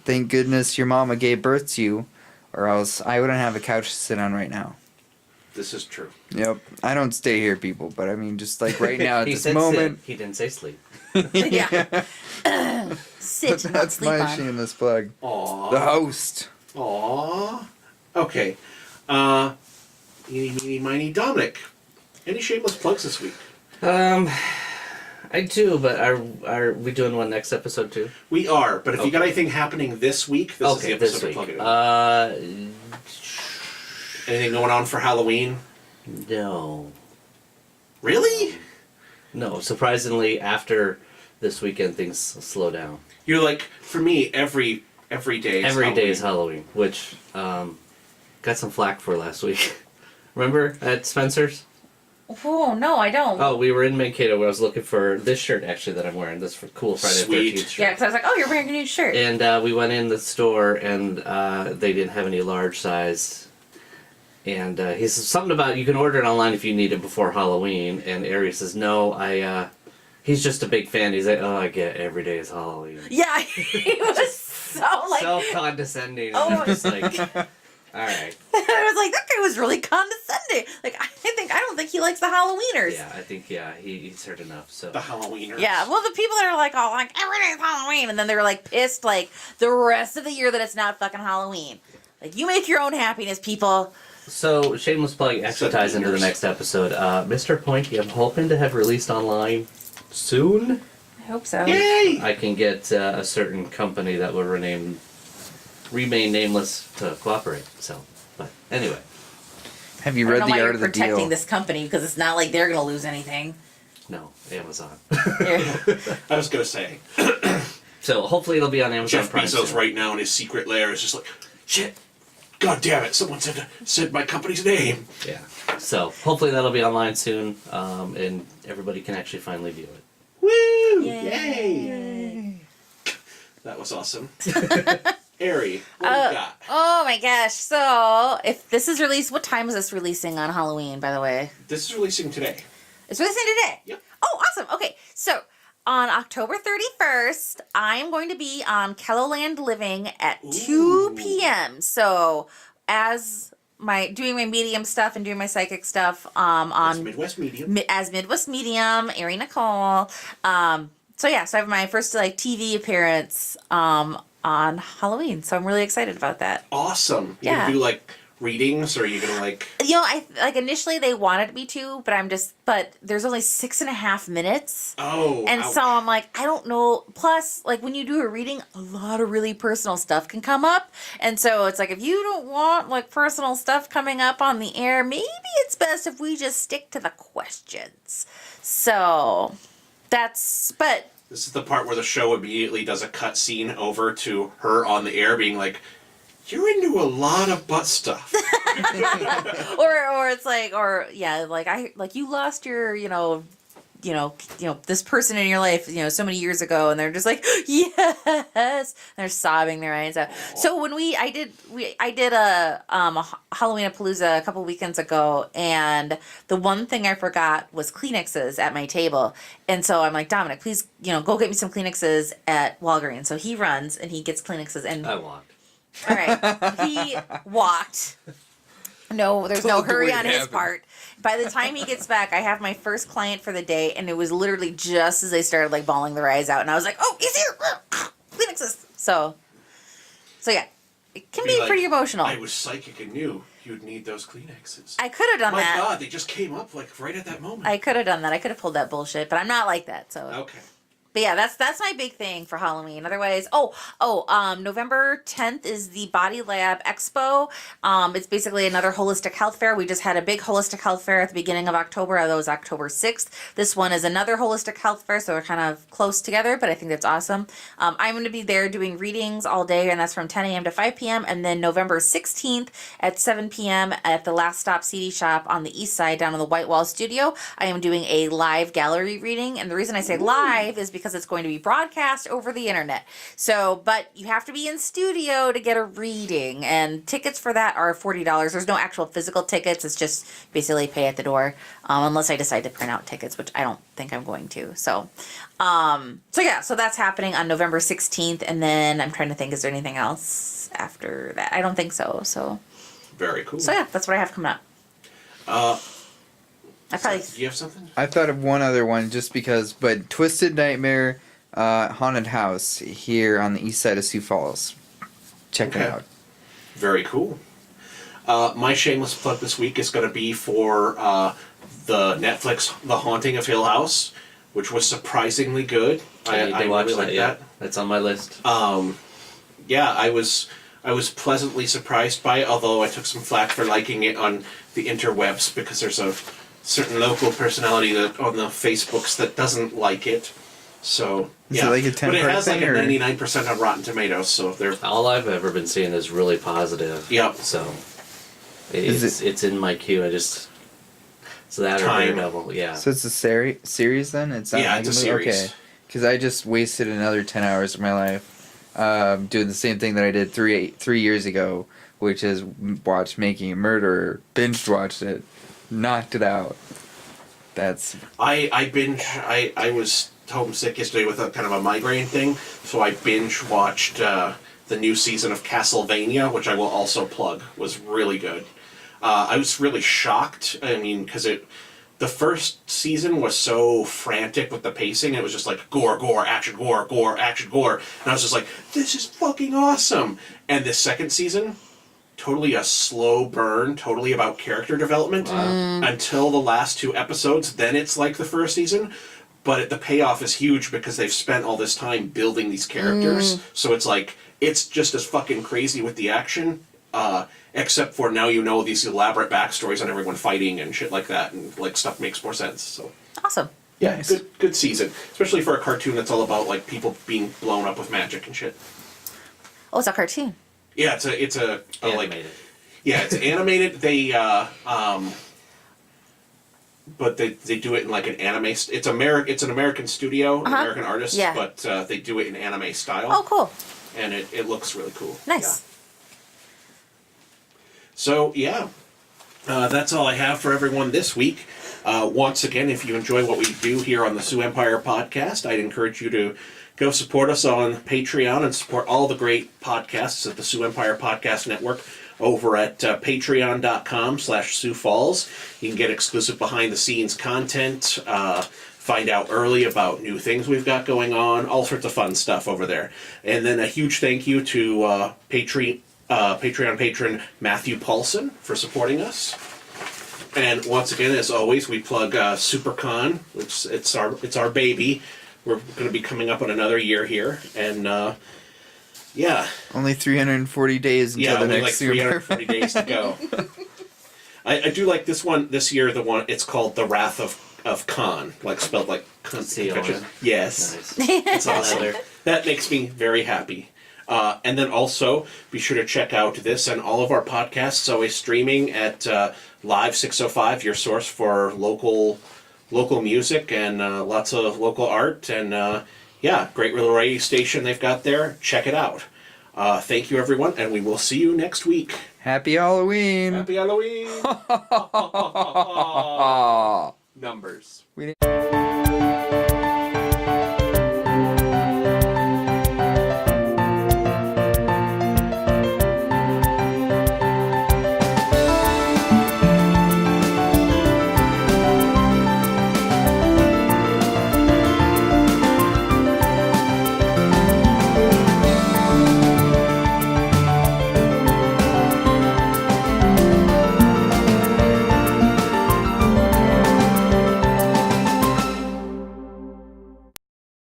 thank goodness your mama gave birth to you, or else I wouldn't have a couch to sit on right now. This is true. Yep. I don't stay here, people, but I mean, just like right now at He this said moment. sit. He didn't say sleep. Yeah. Sit. not That's sleep my on. shameless plug. Aww. The host. Aww. Okay. Eeny, meeny, miny, Dominic. Any shameless plugs this week? I do, but are we doing one next episode too? We are, but if you Okay. got anything happening this week, this is the episode to plug it in. Anything going on for Halloween? No. Really? No, surprisingly, after this weekend, things slow down. You're like, for me, every day is Every day is Halloween, which got some flack for last week. Remember at Spencer's? Oh no, I don't. Oh, we were in Mankato where I was looking for this shirt actually that I'm wearing. This for cool Friday the Sweet. 13th shirt. Yeah, because I was like, oh, you're wearing a new shirt. And we went in the store and they didn't have any large size. And he says something about you can order it online if you need it before Halloween. And Ari says, no, he's just a big fan. He's like, oh, I get it. Every day is Halloween. Yeah, he was so like... So condescending. Oh. I'm just like, all right. I was like, that guy was really condescending. Like, I don't think he likes the Halloweeners. Yeah, I think, he's heard enough. So The Halloweeners. Yeah, well, the people that are like, oh, like, every day's Halloween, and then they're like pissed, like, the rest of the year that it's not fucking Halloween. Like, you make your own happiness, people. So, Shameless Plug actually ties into the next episode. Mr. Pointy, I'm hoping to have released online soon. I hope so. Yay! I can get a certain company that will remain nameless to cooperate. So, but anyway. Have you I read don't know the why art you're of the protecting deal? this company, because it's not like they're going to lose anything. No, Amazon. I was going to say. So, hopefully it'll be on Amazon Jeff Prime Bezos soon. right now in his secret lair is just like, shit, god damn it, someone said my company's name. Yeah. So, hopefully that'll be online soon, and everybody can actually finally view it. Woo! Yay! That was awesome. Ari, what do you got? Oh my gosh. So, if this is released, what time is this releasing on Halloween, by the way? This is releasing today. It's releasing today? Yep. Oh, awesome. Okay, so on October 31st, I'm going to be on Kelloland Living at 2 p.m. So, as doing my medium stuff and doing my psychic stuff on Midwest Medium. as Midwest Medium, Ari Nicole. So I have my first TV appearance on Halloween, so I'm really excited about that. Awesome. You Yeah. gonna do like readings, or are you gonna like? I initially they wanted me to, but there's only 6.5 minutes. Oh. And ouch. so I'm like, I don't know. Plus, like when you do a reading, a lot of really personal stuff can come up. And so it's like, if you don't want like personal stuff coming up on the air, maybe it's best if we just stick to the questions. So but This is the part where the show immediately does a cut scene over to her on the air being like, you're into a lot of butt stuff. or it's like, like you lost your, this person in your life, so many years ago, and they're just like, yes, and they're sobbing their eyes out. So when I did a Halloween-a-Palooza a couple weekends ago, and the one thing I forgot was Kleenexes at my table, and so I'm like, Dominic, please, go get me some Kleenexes at Walgreens. So he runs and he gets Kleenexes, and I walked. all right, he walked. No, there's no hurry on his part. By the time he gets back, I have my first client for the day, and it was literally just as they started like bawling their eyes out, and I was like, "Oh, he's here! Kleenexes!" So yeah, it can be like, pretty emotional. I was psychic and knew you'd need those Kleenexes. I could have done My that. God, they just came up like right at that moment. I could have done that. I could have pulled that bullshit, but I'm not like that. So Okay. But yeah, that's my big thing for Halloween. Otherwise, November 10th is the Body Lab Expo. It's basically another holistic health fair. We just had a big holistic health fair at the beginning of October. That was October 6th. This one is another holistic health fair, so we're kind of close together, but I think that's awesome. I'm going to be there doing readings all day, and that's from 10 a.m. to 5 p.m. And then November 16th at 7 p.m. at the Last Stop CD Shop on the east side down in the White Wall Studio, I am doing a live gallery reading. And the reason I say live is because it's going to be broadcast over the internet. So, but you have to be in studio to get a reading, and tickets for that are $40. There's no actual physical tickets. It's just basically pay at the door, unless I decide to print out tickets, which I don't think I'm going to. So that's happening on November 16th, and then I'm trying to think, is there anything else after that? I don't think so. So Very cool. yeah, that's what I have coming up. Do you have something? I thought of one other one just because, but Twisted Nightmare Haunted House here on the east side of Sioux Falls. Check it out. Very cool. My shameless plug this week is going to be for the Netflix The Haunting of Hill House, which was surprisingly good. I need to watch really that. liked Yeah, that. that's on my list. Yeah, I was pleasantly surprised by it, although I took some flack for liking it on the interwebs because there's a certain local personality that on the Facebooks that doesn't like it. So Is yeah, it like a but 10 it has like thing, a or- 99% on Rotten Tomatoes, so they're All I've ever been seeing is really positive. Yep. So Is it's in my queue. So that Time. or Daredevil, yeah. So it's a series then? It's not Yeah, like it's a movie? series. Okay. Because I just wasted another 10 hours of my life doing the same thing that I did three years ago, which is watch Making a Murderer, binged watched it, knocked it out. That's I was homesick yesterday with a kind of a migraine thing, so I binge watched the new season of Castlevania, which I will also plug, was really good. I was really shocked. I mean, because the first season was so frantic with the pacing. It was just like gore, gore, action, gore, gore, action, gore, and I was just like, this is fucking awesome. And the second season, totally a slow burn, totally about character development until the last 2 episodes. Then it's like the first season, but the payoff is huge because they've spent all this time building these characters. So it's like, it's just as fucking crazy with the action, except for now you know these elaborate backstories on everyone fighting and shit like that, and like stuff makes more sense. So Awesome. yeah, good season, especially for a cartoon that's all about like people being blown up with magic and shit. Oh, it's a cartoon. Yeah, it's a Animated. it's animated. They but they do it in like an anime. It's It's an American studio, an American artist. Yeah. But they do it in anime style. Oh, cool. And it looks really cool. Nice. Yeah. So yeah, that's all I have for everyone this week. Once again, if you enjoy what we do here on the Sioux Empire Podcast, I'd encourage you to go support us on Patreon and support all the great podcasts at the Sioux Empire Podcast Network over at patreon.com/Sioux Falls. You can get exclusive behind-the-scenes content, find out early about new things we've got going on, all sorts of fun stuff over there. And then a huge thank you to Patreon patron Matthew Paulson for supporting us. And once again, as always, we plug Siouxpercon, which it's our baby. We're going to be coming up on another year here, and yeah. only 340 days until the only next like 340 days to go. I do like this one this year. The one it's called The Wrath of Khan, like spelled like C-O-N. Yes, Nice. it's awesome. That makes me very happy. And then also be sure to check out this and all of our podcasts. Always streaming at Live 605, your source for local music and lots of local art, and yeah, great little radio station they've got there. Check it out. Thank you, everyone, and we will see you next week. Happy Halloween! Happy Halloween! Numbers. We didn't-